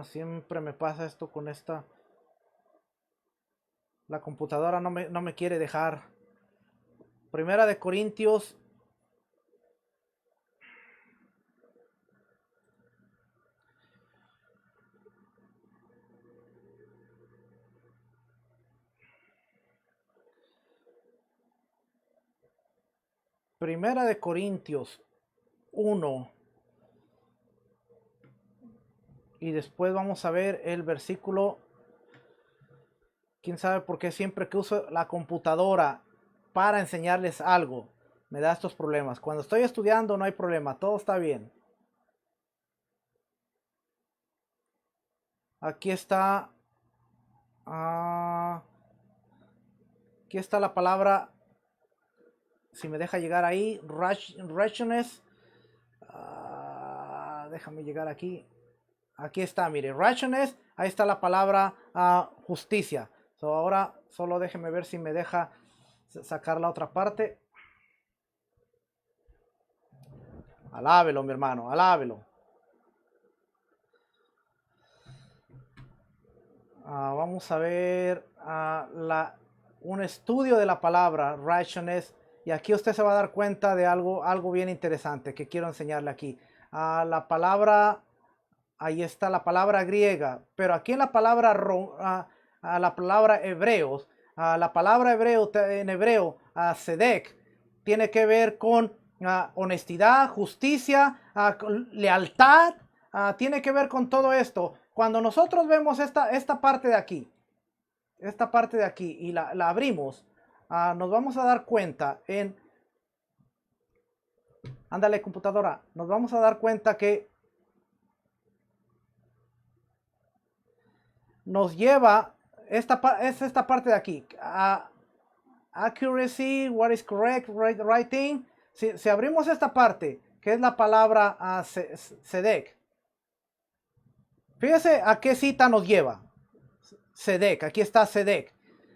siempre me pasa esto con esta. La computadora no me quiere dejar. Primera de Corintios. Primera de Corintios 1. Y después vamos a ver el versículo. Quién sabe por qué siempre que uso la computadora para enseñarles algo me da estos problemas. Cuando estoy estudiando no hay problema, todo está bien. Aquí está. Aquí está la palabra. Si me deja llegar ahí, righteousness. Déjame llegar aquí. Aquí está, mire, righteousness. Ahí está la palabra justicia. Ahora solo déjeme ver si me deja sacar la otra parte. Alábelo, mi hermano, alábelo. Vamos a ver un estudio de la palabra righteousness. Y aquí usted se va a dar cuenta de algo bien interesante que quiero enseñarle aquí. La palabra, ahí está la palabra griega, pero aquí en la palabra hebreos, la palabra en hebreo, sedek, tiene que ver con honestidad, justicia, lealtad, tiene que ver con todo esto. Cuando nosotros vemos esta parte de aquí, esta parte de aquí y la abrimos, nos vamos a dar cuenta ándale computadora, nos vamos a dar cuenta que nos lleva, es esta parte de aquí, accuracy, what is correct, right thing. Si abrimos esta parte, que es la palabra Sedec, fíjese a qué cita nos lleva. Sedec, aquí está Sedec.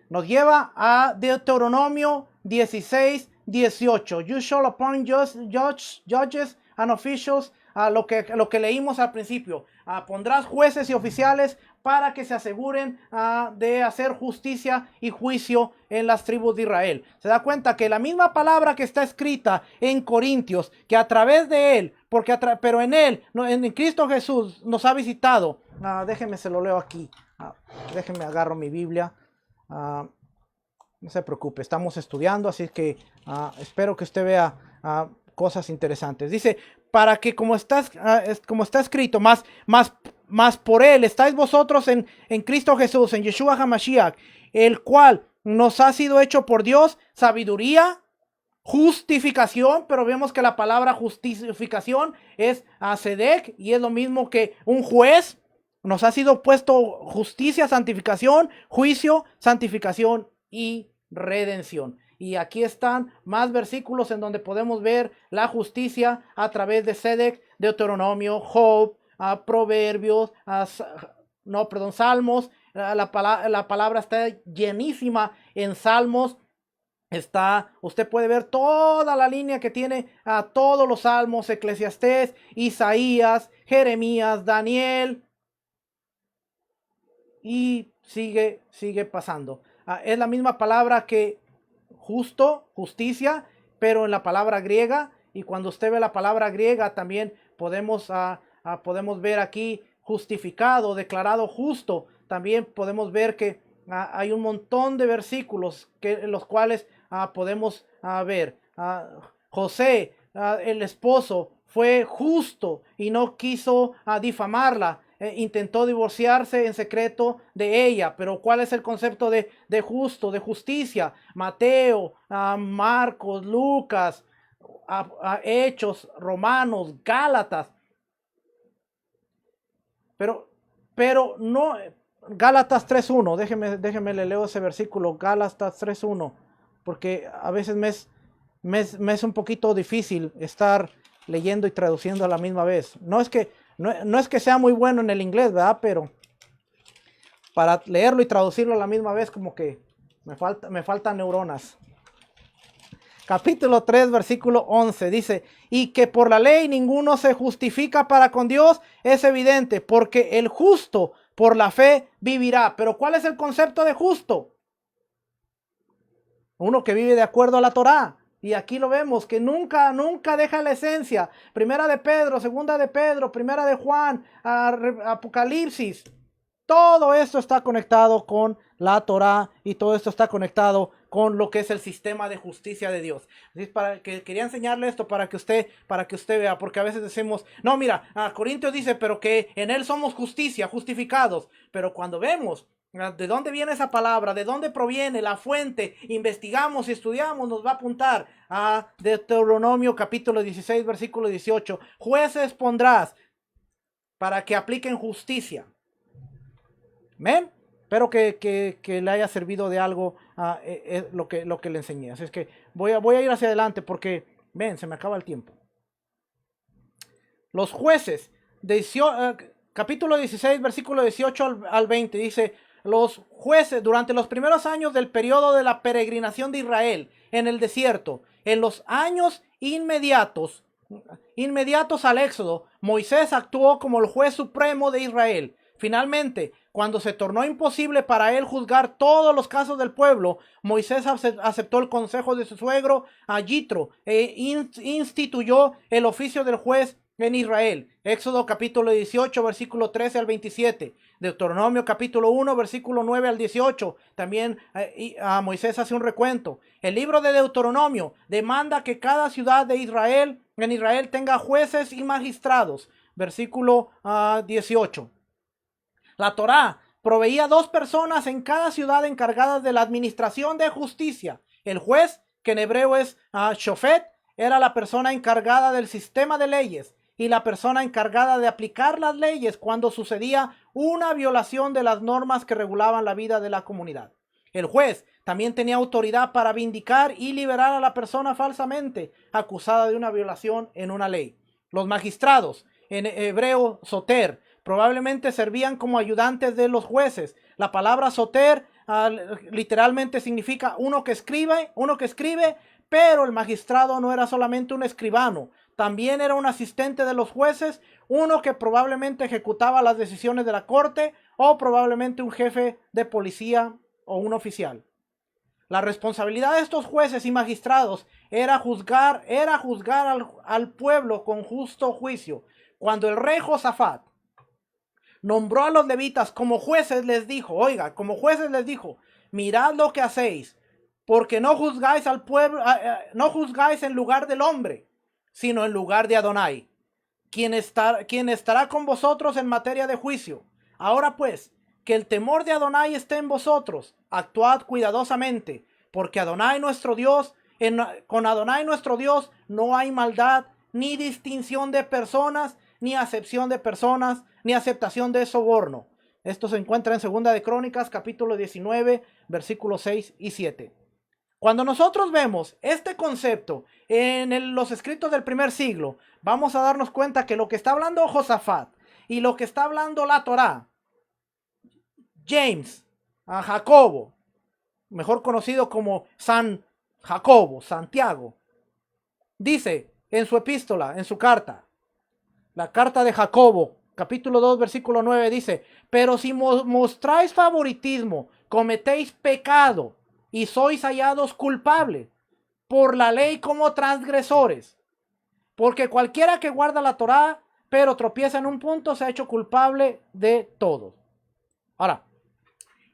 Nos lleva a Deuteronomio 16:18. You shall appoint judges and officials. Lo que leímos al principio. Pondrás jueces y oficiales para que se aseguren de hacer justicia y juicio en las tribus de Israel. Se da cuenta que la misma palabra que está escrita en Corintios, que a través de él, pero en él, en Cristo Jesús, nos ha visitado. Déjenme, se lo leo aquí. Déjenme, agarro mi Biblia. No se preocupe, estamos estudiando, así que espero que usted vea cosas interesantes. Dice, para que como está escrito, más por él estáis vosotros en Cristo Jesús, en Yeshua HaMashiach, el cual nos ha sido hecho por Dios sabiduría, justificación, pero vemos que la palabra justificación es Sedec y es lo mismo que un juez. Nos ha sido puesto justicia, santificación, juicio, santificación y redención. Y aquí están más versículos en donde podemos ver la justicia a través de Sedec, Deuteronomio, Job, Proverbios, Salmos. La palabra está llenísima en Salmos. Usted puede ver toda la línea que tiene a todos los Salmos, Eclesiastés, Isaías, Jeremías, Daniel. Y sigue pasando. Es la misma palabra que justicia, pero en la palabra griega. Y cuando usted ve la palabra griega, también podemos ver aquí justificado, declarado justo. También podemos ver que hay un montón de versículos en los cuales podemos ver. José, el esposo, fue justo y no quiso difamarla. Intentó divorciarse en secreto de ella, pero ¿cuál es el concepto de justo, de justicia? Mateo, Marcos, Lucas, Hechos, Romanos, Gálatas, pero no, Gálatas 3:1, déjeme le leo ese versículo, Gálatas 3:1, porque a veces me es un poquito difícil estar leyendo y traduciendo a la misma vez. No es que sea muy bueno en el inglés, ¿verdad? Pero para leerlo y traducirlo a la misma vez como que me faltan neuronas. Capítulo 3, versículo 11 dice, y que por la ley ninguno se justifica para con Dios, es evidente, porque el justo por la fe vivirá. Pero ¿cuál es el concepto de justo? Uno que vive de acuerdo a la Torá. Y aquí lo vemos, que nunca deja la esencia. Primera de Pedro, segunda de Pedro, primera de Juan, Apocalipsis. Todo esto está conectado con la Torá y todo esto está conectado con lo que es el sistema de justicia de Dios. Quería enseñarle esto para que usted vea, porque a veces decimos, no, mira, Corintios dice, pero que en él somos justicia, justificados. Pero cuando vemos ¿de dónde viene esa palabra? ¿De dónde proviene la fuente? Investigamos y estudiamos, nos va a apuntar a Deuteronomio capítulo 16, versículo 18. Jueces pondrás para que apliquen justicia. ¿Ven? Espero que le haya servido de algo lo que le enseñé. Así es que voy a ir hacia adelante porque, ven, se me acaba el tiempo. Los jueces, capítulo 16, versículo 18 al 20, dice... Los jueces durante los primeros años del periodo de la peregrinación de Israel en el desierto, en los años inmediatos al éxodo, Moisés actuó como el juez supremo de Israel. Finalmente, cuando se tornó imposible para él juzgar todos los casos del pueblo, Moisés aceptó el consejo de su suegro Yitro e instituyó el oficio del juez en Israel. Éxodo capítulo 18, versículo 13 al 27. Deuteronomio capítulo 1, versículo 9 al 18. También Moisés hace un recuento. El libro de Deuteronomio demanda que cada ciudad de Israel, en Israel, tenga jueces y magistrados. Versículo 18. La Torá proveía 2 personas en cada ciudad encargadas de la administración de justicia. El juez, que en hebreo es shofet, era la persona encargada del sistema de leyes y la persona encargada de aplicar las leyes cuando sucedía una violación de las normas que regulaban la vida de la comunidad. El juez también tenía autoridad para vindicar y liberar a la persona falsamente acusada de una violación en una ley. Los magistrados, en hebreo soter, probablemente servían como ayudantes de los jueces. La palabra soter literalmente significa uno que escribe, pero el magistrado no era solamente un escribano, también era un asistente de los jueces, uno que probablemente ejecutaba las decisiones de la corte o probablemente un jefe de policía o un oficial. La responsabilidad de estos jueces y magistrados era juzgar al pueblo con justo juicio. Cuando el rey Josafat nombró a los levitas como jueces, les dijo, mirad lo que hacéis, porque no juzgáis al pueblo, no juzgáis en lugar del hombre, sino en lugar de Adonai, quien estará con vosotros en materia de juicio. Ahora pues, que el temor de Adonai esté en vosotros, actuad cuidadosamente, porque Adonai nuestro Dios, con Adonai nuestro Dios no hay maldad, ni distinción de personas, ni acepción de personas, ni aceptación de soborno. Esto se encuentra en 2 de Crónicas, capítulo 19, versículos 6 y 7. Cuando nosotros vemos este concepto en los escritos del primer siglo, vamos a darnos cuenta que lo que está hablando Josafat y lo que está hablando la Torá, James, a Jacobo, mejor conocido como San Jacobo, Santiago, dice en su epístola, en su carta, la carta de Jacobo, capítulo 2, versículo 9, dice, pero si mostráis favoritismo, cometéis pecado y sois hallados culpables por la ley como transgresores. Porque cualquiera que guarda la Torá, pero tropieza en un punto, se ha hecho culpable de todo. Ahora,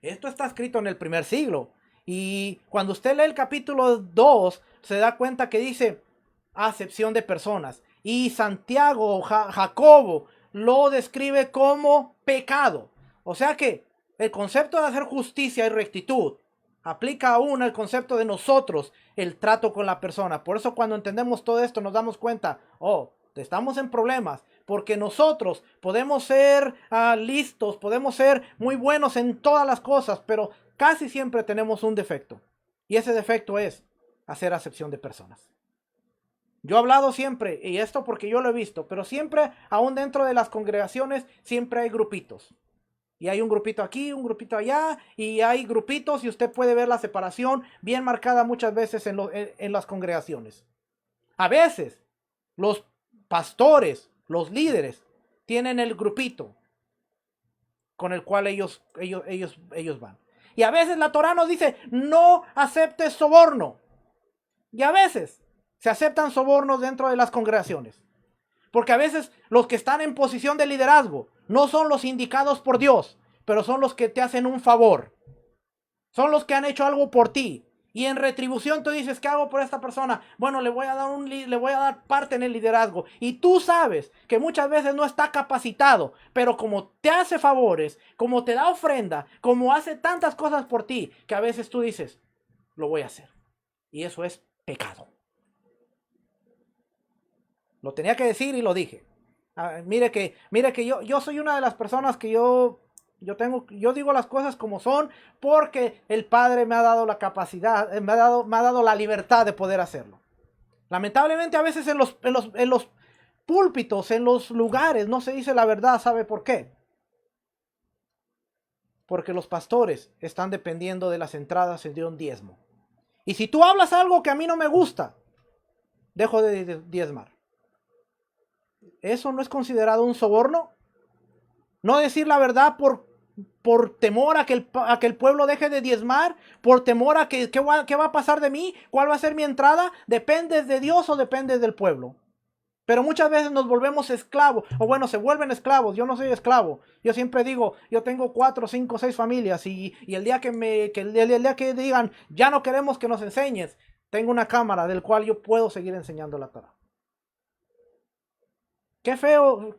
esto está escrito en el primer siglo. Y cuando usted lee el capítulo 2, se da cuenta que dice acepción de personas. Y Santiago, Jacobo, lo describe como pecado. O sea que el concepto de hacer justicia y rectitud aplica aún el concepto de nosotros, el trato con la persona. Por eso cuando entendemos todo esto nos damos cuenta, estamos en problemas, porque nosotros podemos ser listos, podemos ser muy buenos en todas las cosas, pero casi siempre tenemos un defecto. Y ese defecto es hacer acepción de personas. Yo he hablado siempre, y esto porque yo lo he visto, pero siempre, aún dentro de las congregaciones, siempre hay grupitos. Y hay un grupito aquí, un grupito allá, y hay grupitos y usted puede ver la separación bien marcada muchas veces en las congregaciones. A veces los pastores, los líderes, tienen el grupito con el cual ellos van. Y a veces la Torá nos dice, no aceptes soborno. Y a veces se aceptan sobornos dentro de las congregaciones. Porque a veces los que están en posición de liderazgo no son los indicados por Dios, pero son los que te hacen un favor. Son los que han hecho algo por ti. Y en retribución tú dices, ¿qué hago por esta persona? Bueno, le voy a dar parte en el liderazgo. Y tú sabes que muchas veces no está capacitado, pero como te hace favores, como te da ofrenda, como hace tantas cosas por ti, que a veces tú dices, lo voy a hacer. Y eso es pecado. Lo tenía que decir y lo dije. Mire que yo soy una de las personas que yo digo las cosas como son porque el Padre me ha dado la capacidad, me ha dado la libertad de poder hacerlo. Lamentablemente a veces en los púlpitos, en los lugares, no se dice la verdad. ¿Sabe por qué? Porque los pastores están dependiendo de las entradas de un diezmo. Y si tú hablas algo que a mí no me gusta, dejo de diezmar. ¿Eso no es considerado un soborno? No decir la verdad por temor a que el pueblo deje de diezmar, por temor a que ¿qué va a pasar de mí? ¿Cuál va a ser mi entrada? ¿Dependes de Dios o dependes del pueblo? Pero muchas veces nos volvemos esclavos, o bueno, se vuelven esclavos. Yo no soy esclavo. Yo siempre digo, yo tengo 4, 5, 6 familias y el día el día que digan, ya no queremos que nos enseñes, tengo una cámara del cual yo puedo seguir enseñando la Torá. Qué feo,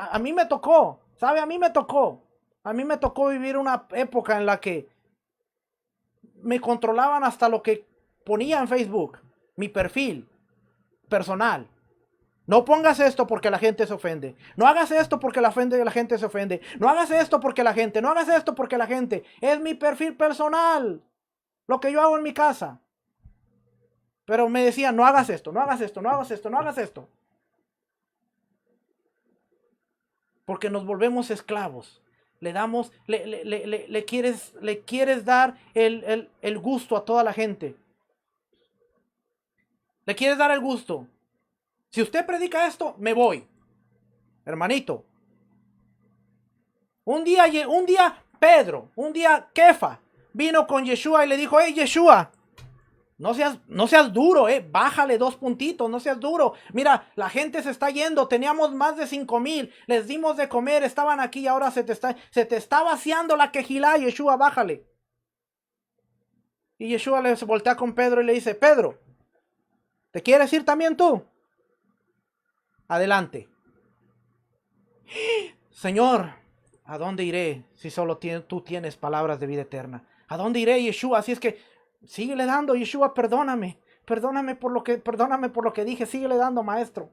a mí me tocó, ¿sabe? A mí me tocó. A mí me tocó vivir una época en la que me controlaban hasta lo que ponía en Facebook, mi perfil personal. No pongas esto porque la gente se ofende. No hagas esto porque la gente se ofende. No hagas esto porque la gente. No hagas esto porque la gente. Es mi perfil personal. Lo que yo hago en mi casa. Pero me decían, no hagas esto, no hagas esto, no hagas esto, no hagas esto. Porque nos volvemos esclavos. Le quieres dar el gusto a toda la gente. Le quieres dar el gusto. Si usted predica esto, me voy. Hermanito. Un día Pedro, un día Kefa vino con Yeshua y le dijo, hey Yeshua, no seas duro, bájale 2 puntitos, no seas duro. Mira, la gente se está yendo, teníamos más de 5,000, les dimos de comer, estaban aquí y ahora se te está vaciando la quejilá, Yeshua, bájale. Y Yeshua le voltea con Pedro y le dice, Pedro, ¿te quieres ir también tú? Adelante. Señor, ¿a dónde iré si solo tú tienes palabras de vida eterna? ¿A dónde iré, Yeshua? Así es que síguele dando, Yeshua, perdóname. Perdóname por lo que dije, síguele dando, maestro.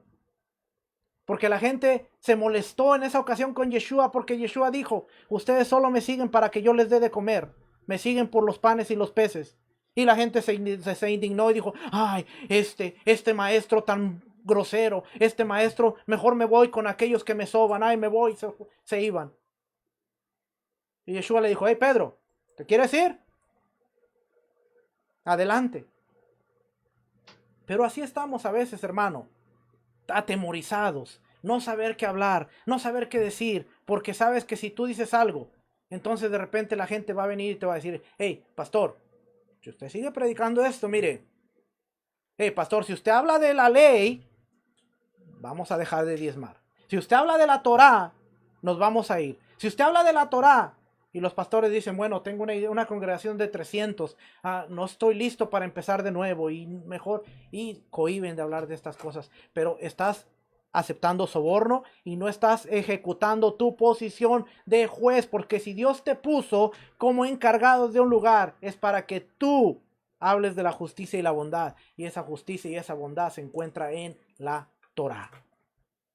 Porque la gente se molestó en esa ocasión con Yeshua porque Yeshua dijo, ustedes solo me siguen para que yo les dé de comer. Me siguen por los panes y los peces. Y la gente se indignó y dijo, ay, este maestro tan grosero, este maestro, mejor me voy con aquellos que me soban, ay, me voy, se iban. Y Yeshua le dijo, hey Pedro, ¿te quieres ir? Adelante. Pero así estamos a veces, hermano, atemorizados, no saber qué hablar, no saber qué decir, porque sabes que si tú dices algo, entonces de repente la gente va a venir y te va a decir, hey, pastor, si usted sigue predicando esto, mire, hey, pastor, si usted habla de la ley, vamos a dejar de diezmar. Si usted habla de la Torá, nos vamos a ir. Si usted habla de la Torá, y los pastores dicen, bueno, tengo una congregación de 300, no estoy listo para empezar de nuevo, y mejor, y cohíben de hablar de estas cosas, pero estás aceptando soborno y no estás ejecutando tu posición de juez, porque si Dios te puso como encargado de un lugar, es para que tú hables de la justicia y la bondad, y esa justicia y esa bondad se encuentra en la Torá.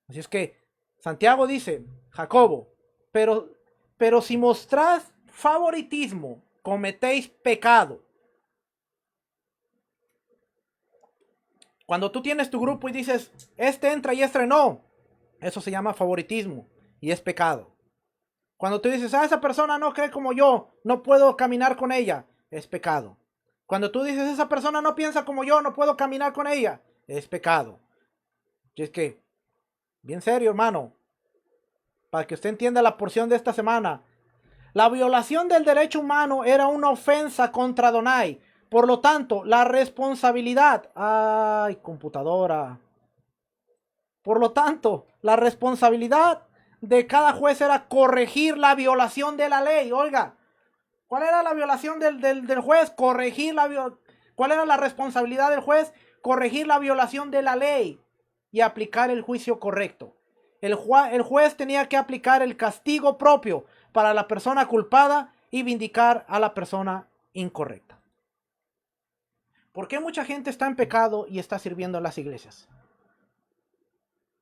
Así es que Santiago dice, Jacobo, pero si mostrás favoritismo, cometéis pecado. Cuando tú tienes tu grupo y dices, este entra y este no, eso se llama favoritismo y es pecado. Cuando tú dices, esa persona no cree como yo, no puedo caminar con ella, es pecado. Cuando tú dices, esa persona no piensa como yo, no puedo caminar con ella, es pecado. Y es que, bien serio, hermano, para que usted entienda la porción de esta semana, la violación del derecho humano era una ofensa contra Adonai. Por lo tanto, la responsabilidad... ¡Ay, computadora! Por lo tanto, la responsabilidad de cada juez era corregir la violación de la ley. Oiga, ¿cuál era la violación del juez? ¿Cuál era la responsabilidad del juez? Corregir la violación de la ley y aplicar el juicio correcto. El juez tenía que aplicar el castigo propio para la persona culpada y vindicar a la persona incorrecta. ¿Por qué mucha gente está en pecado y está sirviendo en las iglesias?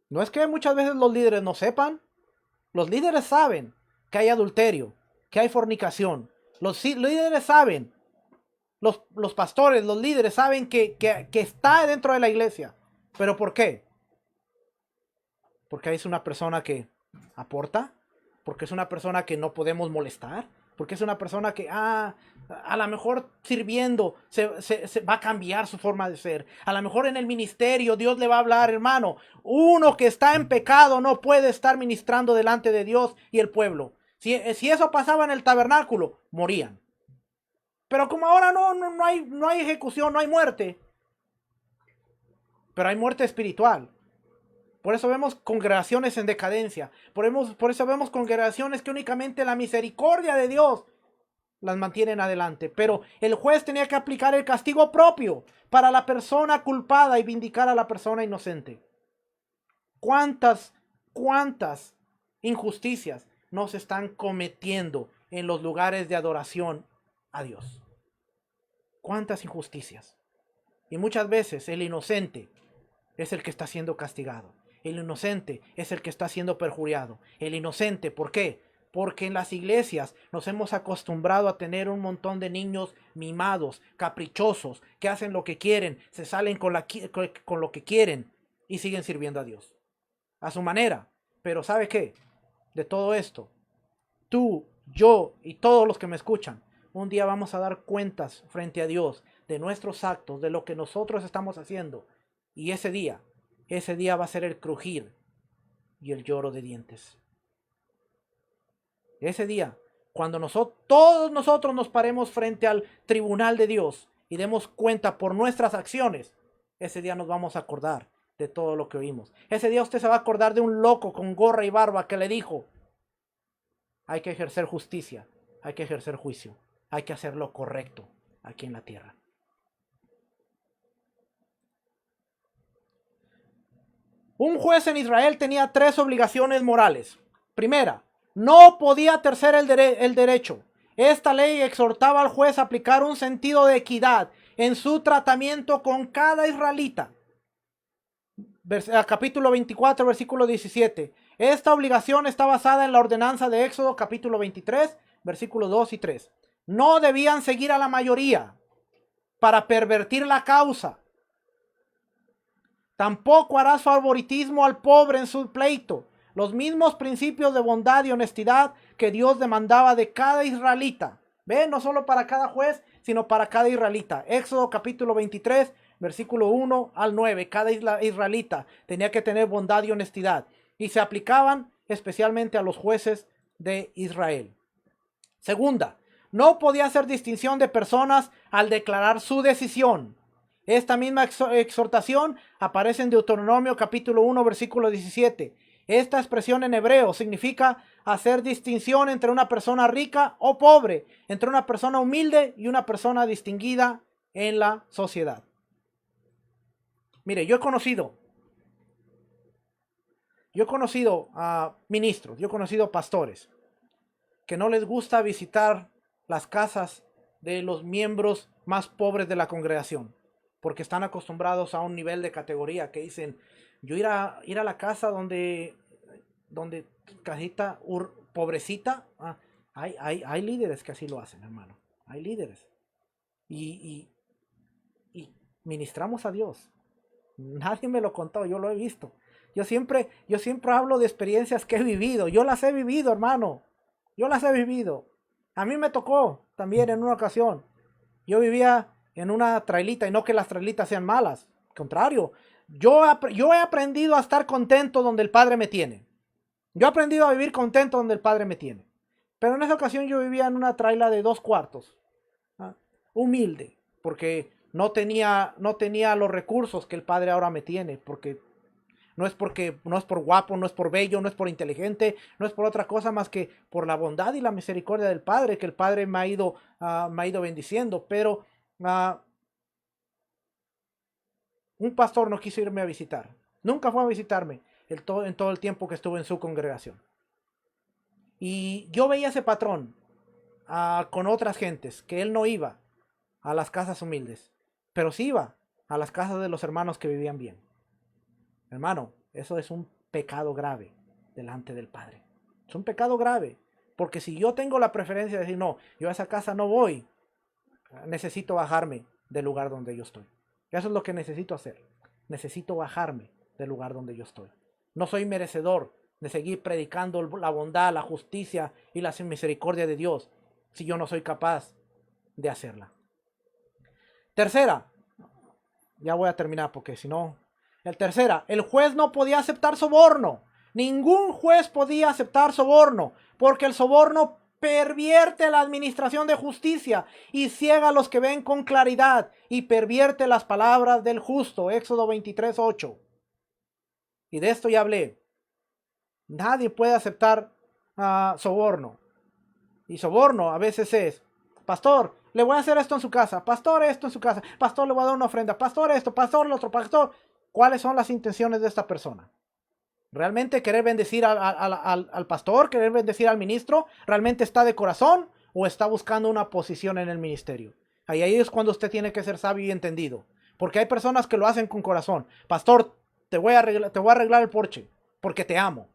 No es que muchas veces los líderes no sepan. Los líderes saben que hay adulterio, que hay fornicación. Los líderes saben, los pastores, los líderes saben que está dentro de la iglesia. ¿Pero por qué? Porque es una persona que aporta, porque es una persona que no podemos molestar, porque es una persona que a lo mejor sirviendo se va a cambiar su forma de ser. A lo mejor en el ministerio Dios le va a hablar, hermano, uno que está en pecado no puede estar ministrando delante de Dios y el pueblo. Si eso pasaba en el tabernáculo, morían. Pero como ahora no hay ejecución, no hay muerte, pero hay muerte espiritual. Por eso vemos congregaciones en decadencia. Por eso vemos congregaciones que únicamente la misericordia de Dios las mantienen adelante. Pero el juez tenía que aplicar el castigo propio para la persona culpada y vindicar a la persona inocente. ¿Cuántas injusticias? no se están cometiendo en los lugares de adoración a Dios? ¿Cuántas injusticias? Y muchas veces el inocente es el que está siendo castigado. El inocente es el que está siendo perjuriado. El inocente, ¿por qué? Porque en las iglesias nos hemos acostumbrado a tener un montón de niños mimados, caprichosos, que hacen lo que quieren, se salen con lo que quieren y siguen sirviendo a Dios a su manera. Pero ¿sabe qué? De todo esto, tú, yo y todos los que me escuchan, un día vamos a dar cuentas frente a Dios de nuestros actos, de lo que nosotros estamos haciendo. Y ese día va a ser el crujir y el lloro de dientes. Ese día, cuando todos nosotros nos paremos frente al tribunal de Dios y demos cuenta por nuestras acciones, ese día nos vamos a acordar de todo lo que oímos. Ese día usted se va a acordar de un loco con gorra y barba que le dijo: hay que ejercer justicia, hay que ejercer juicio, hay que hacer lo correcto aquí en la tierra. Un juez en Israel tenía 3 obligaciones morales. Primera, no podía tercer el derecho. Esta ley exhortaba al juez a aplicar un sentido de equidad en su tratamiento con cada israelita. Capítulo 24, versículo 17. Esta obligación está basada en la ordenanza de Éxodo, capítulo 23, versículos 2 y 3. No debían seguir a la mayoría para pervertir la causa. Tampoco harás favoritismo al pobre en su pleito. Los mismos principios de bondad y honestidad que Dios demandaba de cada israelita. ¿Ve? No solo para cada juez, sino para cada israelita. Éxodo capítulo 23, versículo 1 al 9. Cada israelita tenía que tener bondad y honestidad. Y se aplicaban especialmente a los jueces de Israel. Segunda, no podía hacer distinción de personas al declarar su decisión. Esta misma exhortación aparece en Deuteronomio capítulo 1, versículo 17. Esta expresión en hebreo significa hacer distinción entre una persona rica o pobre, entre una persona humilde y una persona distinguida en la sociedad. Mire, yo he conocido a ministros, yo he conocido pastores que no les gusta visitar las casas de los miembros más pobres de la congregación, porque están acostumbrados a un nivel de categoría que dicen: yo ir a la casa donde casita pobrecita. Hay líderes que así lo hacen, hermano. Hay líderes. Y ministramos a Dios. Nadie me lo contó, yo lo he visto. Yo siempre hablo de experiencias que he vivido. Yo las he vivido, hermano. Yo las he vivido. A mí me tocó también en una ocasión. Yo vivía en una trailita, y no que las trailitas sean malas. Al contrario, yo he aprendido a estar contento donde el Padre me tiene. Yo he aprendido a vivir contento donde el Padre me tiene. Pero en esa ocasión yo vivía en una traila de 2 cuartos. Humilde, porque no tenía los recursos que el Padre ahora me tiene, porque no es por guapo, no es por bello, no es por inteligente, no es por otra cosa más que por la bondad y la misericordia del Padre, que el Padre me ha ido bendiciendo. Pero un pastor no quiso irme a visitar. Nunca fue a visitarme en todo el tiempo que estuve en su congregación. Y yo veía ese patrón con otras gentes, que él no iba a las casas humildes, pero sí iba a las casas de los hermanos que vivían bien. Hermano, eso es un pecado grave delante del Padre. Es un pecado grave, porque si yo tengo la preferencia de decir: no, yo a esa casa no voy, necesito bajarme del lugar donde yo estoy. Eso es lo que necesito hacer. Necesito bajarme del lugar donde yo estoy. No soy merecedor de seguir predicando la bondad, la justicia y la misericordia de Dios si yo no soy capaz de hacerla. Tercera, ya voy a terminar porque si no. El juez no podía aceptar soborno. Ningún juez podía aceptar soborno, porque el soborno pervierte la administración de justicia y ciega a los que ven con claridad, y pervierte las palabras del justo. Éxodo 23, 8. Y de esto ya hablé. Nadie puede aceptar soborno. Y soborno a veces es: pastor, le voy a hacer esto en su casa. Pastor, esto en su casa. Pastor, le voy a dar una ofrenda. Pastor, esto. Pastor, lo otro. Pastor. ¿Cuáles son las intenciones de esta persona? ¿Realmente querer bendecir al pastor, querer bendecir al ministro, realmente está de corazón o está buscando una posición en el ministerio? Ahí es cuando usted tiene que ser sabio y entendido. Porque hay personas que lo hacen con corazón. Pastor, te voy a arreglar el porche porque te amo.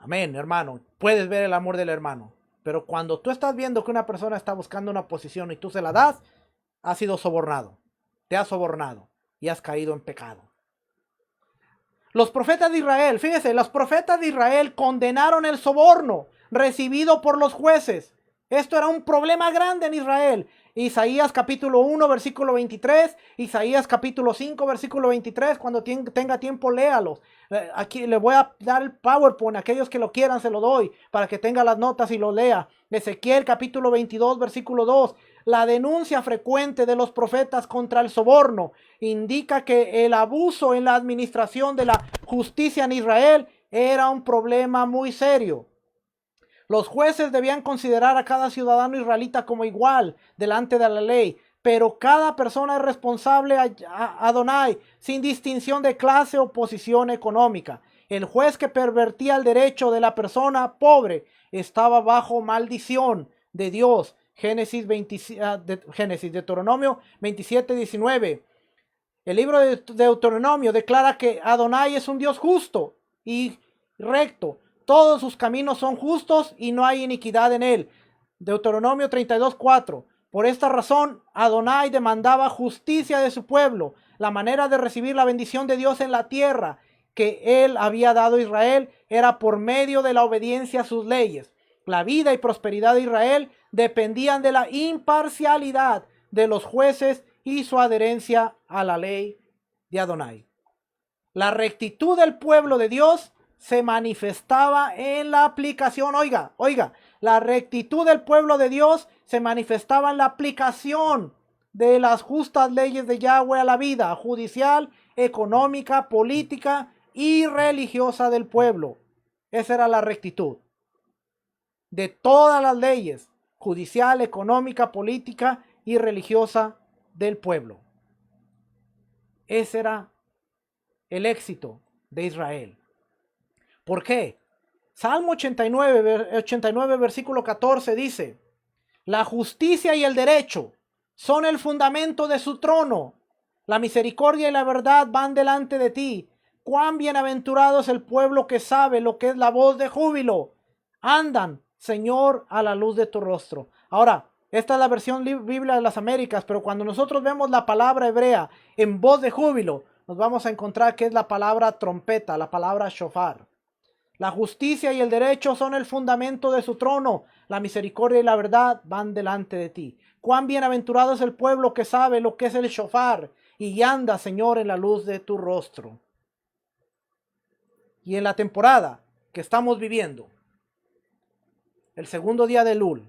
Amén, hermano. Puedes ver el amor del hermano. Pero cuando tú estás viendo que una persona está buscando una posición y tú se la das, has sido sobornado. Te has sobornado y has caído en pecado. Los profetas de Israel, fíjese, los profetas de Israel condenaron el soborno recibido por los jueces. Esto era un problema grande en Israel. Isaías capítulo 1, versículo 23, Isaías capítulo 5, versículo 23, cuando tenga tiempo léalos. Aquí le voy a dar el PowerPoint, aquellos que lo quieran se lo doy, para que tenga las notas y lo lea. Ezequiel capítulo 22, versículo 2. La denuncia frecuente de los profetas contra el soborno indica que el abuso en la administración de la justicia en Israel era un problema muy serio. Los jueces debían considerar a cada ciudadano israelita como igual delante de la ley, pero cada persona es responsable a Adonai sin distinción de clase o posición económica. El juez que pervertía el derecho de la persona pobre estaba bajo maldición de Dios. Deuteronomio 27, 19. El libro de Deuteronomio declara que Adonai es un Dios justo y recto. Todos sus caminos son justos y no hay iniquidad en él. Deuteronomio 32, 4. Por esta razón, Adonai demandaba justicia de su pueblo, la manera de recibir la bendición de Dios en la tierra que él había dado a Israel era por medio de la obediencia a sus leyes. La vida y prosperidad de Israel dependían de la imparcialidad de los jueces y su adherencia a la ley de Adonai. La rectitud del pueblo de Dios se manifestaba en la aplicación. Oiga, la rectitud del pueblo de Dios se manifestaba en la aplicación de las justas leyes de Yahweh a la vida judicial, económica, política y religiosa del pueblo. Esa era la rectitud de todas las leyes judicial, económica, política y religiosa del pueblo. Ese era el éxito de Israel. ¿Por qué? Salmo 89, versículo 14 dice: la justicia y el derecho son el fundamento de su trono. La misericordia y la verdad van delante de ti. Cuán bienaventurado es el pueblo que sabe lo que es la voz de júbilo. Andan, Señor, a la luz de tu rostro. Ahora, esta es la versión Biblia de las Américas, pero cuando nosotros vemos la palabra hebrea en voz de júbilo, nos vamos a encontrar que es la palabra trompeta, la palabra shofar. La justicia y el derecho son el fundamento de su trono. La misericordia y la verdad van delante de ti. Cuán bienaventurado es el pueblo que sabe lo que es el shofar y anda, Señor, en la luz de tu rostro. Y en la temporada que estamos viviendo, el segundo día de Elul,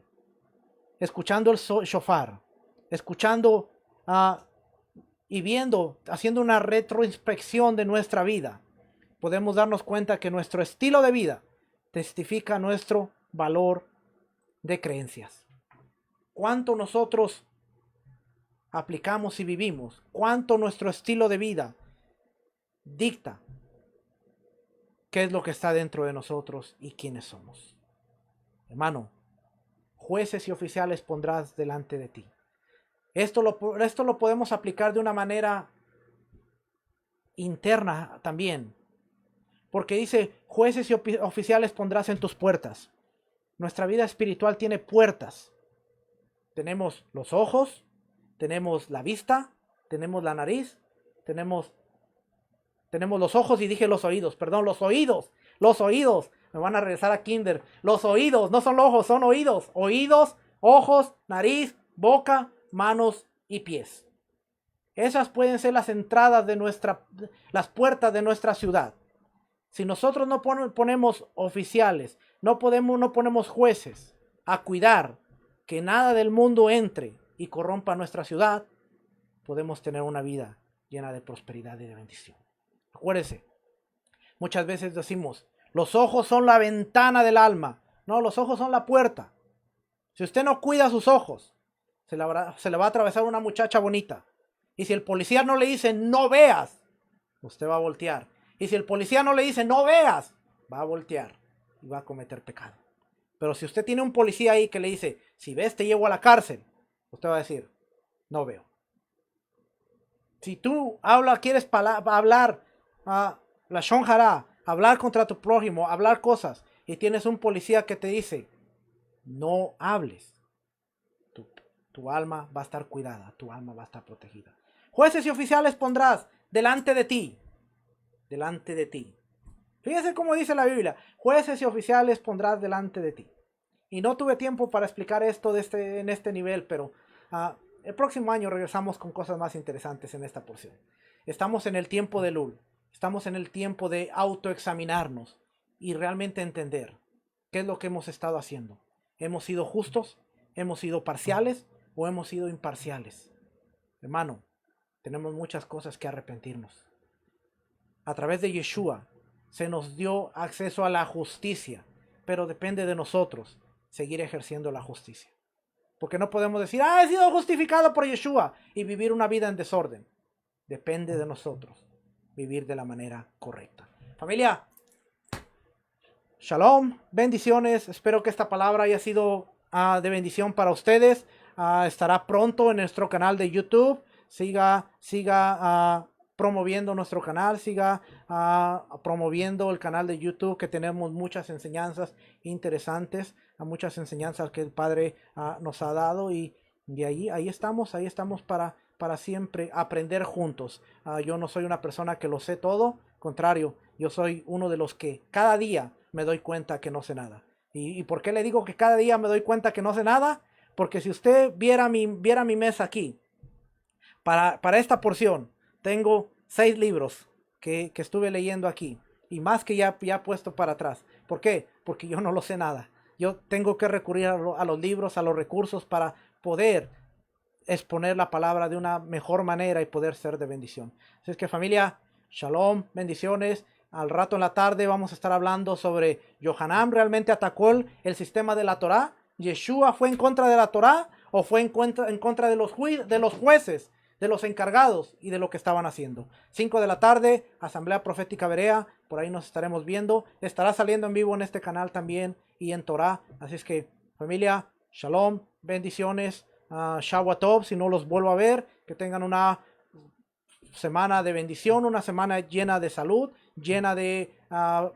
escuchando el shofar, escuchando y viendo, haciendo una retroinspección de nuestra vida, podemos darnos cuenta que nuestro estilo de vida testifica nuestro valor de creencias. Cuánto nosotros aplicamos y vivimos, cuánto nuestro estilo de vida dicta qué es lo que está dentro de nosotros y quiénes somos. Hermano, jueces y oficiales pondrás delante de ti. Esto lo podemos aplicar de una manera interna también. Porque dice, jueces y oficiales pondrás en tus puertas. Nuestra vida espiritual tiene puertas. Tenemos los ojos, tenemos la vista, tenemos la nariz, tenemos los ojos y dije los oídos. Perdón, los oídos. Me van a regresar a kinder. Los oídos, no son los ojos, son oídos. Oídos, ojos, nariz, boca, manos y pies. Esas pueden ser las entradas de las puertas de nuestra ciudad. Si nosotros no ponemos oficiales, no ponemos jueces a cuidar que nada del mundo entre y corrompa nuestra ciudad, podemos tener una vida llena de prosperidad y de bendición. Acuérdese, muchas veces decimos, los ojos son la ventana del alma. No, los ojos son la puerta. Si usted no cuida sus ojos, se le va a atravesar una muchacha bonita. Y si el policía no le dice, no veas, usted va a voltear. Y si el policía no le dice no veas, va a voltear y va a cometer pecado. Pero si usted tiene un policía ahí que le dice, si ves te llevo a la cárcel, usted va a decir, no veo. Si tú quieres hablar la shonjara, hablar contra tu prójimo, hablar cosas, y tienes un policía que te dice, no hables, tu alma va a estar cuidada, tu alma va a estar protegida. Jueces y oficiales pondrás delante de ti. Delante de ti. Fíjense cómo dice la Biblia. Jueces y oficiales pondrás delante de ti. Y no tuve tiempo para explicar esto en este nivel, pero el próximo año regresamos con cosas más interesantes en esta porción. Estamos en el tiempo de Lul. Estamos en el tiempo de autoexaminarnos y realmente entender qué es lo que hemos estado haciendo. ¿Hemos sido justos? ¿Hemos sido parciales? ¿O hemos sido imparciales? Hermano, tenemos muchas cosas que arrepentirnos. A través de Yeshua se nos dio acceso a la justicia, pero depende de nosotros seguir ejerciendo la justicia. Porque no podemos decir, he sido justificado por Yeshua y vivir una vida en desorden. Depende de nosotros vivir de la manera correcta. Familia, shalom, bendiciones. Espero que esta palabra haya sido de bendición para ustedes. Estará pronto en nuestro canal de YouTube. Siga promoviendo nuestro canal, siga promoviendo el canal de YouTube, que tenemos muchas enseñanzas interesantes, muchas enseñanzas que el Padre nos ha dado, y de ahí estamos para siempre aprender juntos. Yo no soy una persona que lo sé todo, contrario, yo soy uno de los que cada día me doy cuenta que no sé nada. ¿Y por qué le digo que cada día me doy cuenta que no sé nada? Porque si usted viera mi mesa aquí, para esta porción, tengo 6 libros que estuve leyendo aquí, y más que ya puesto para atrás. ¿Por qué? Porque yo no lo sé nada. Yo tengo que recurrir a los libros, a los recursos, para poder exponer la palabra de una mejor manera y poder ser de bendición. Así es que, familia, shalom, bendiciones. Al rato en la tarde vamos a estar hablando sobre Yohanan realmente atacó el sistema de la Torá. ¿Yeshua fue en contra de la Torá o fue en contra de los jueces, de los encargados y de lo que estaban haciendo? 5 de la tarde, Asamblea Profética Berea, por ahí nos estaremos viendo. Estará saliendo en vivo en este canal también y en Torah. Así es que, familia, shalom, bendiciones, Shawatov, si no los vuelvo a ver, que tengan una semana de bendición, una semana llena de salud, llena de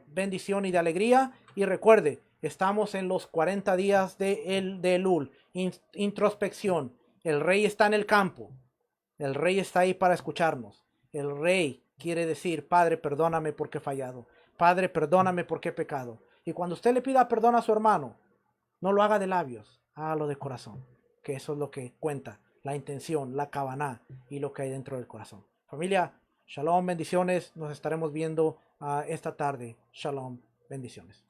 bendición y de alegría. Y recuerde, estamos en los 40 días de Elul, introspección. El rey está en el campo. El rey está ahí para escucharnos. El rey quiere decir, Padre, perdóname porque he fallado. Padre, perdóname porque he pecado. Y cuando usted le pida perdón a su hermano, no lo haga de labios, hágalo de corazón. Que eso es lo que cuenta, la intención, la kavaná y lo que hay dentro del corazón. Familia, shalom, bendiciones. Nos estaremos viendo esta tarde. Shalom, bendiciones.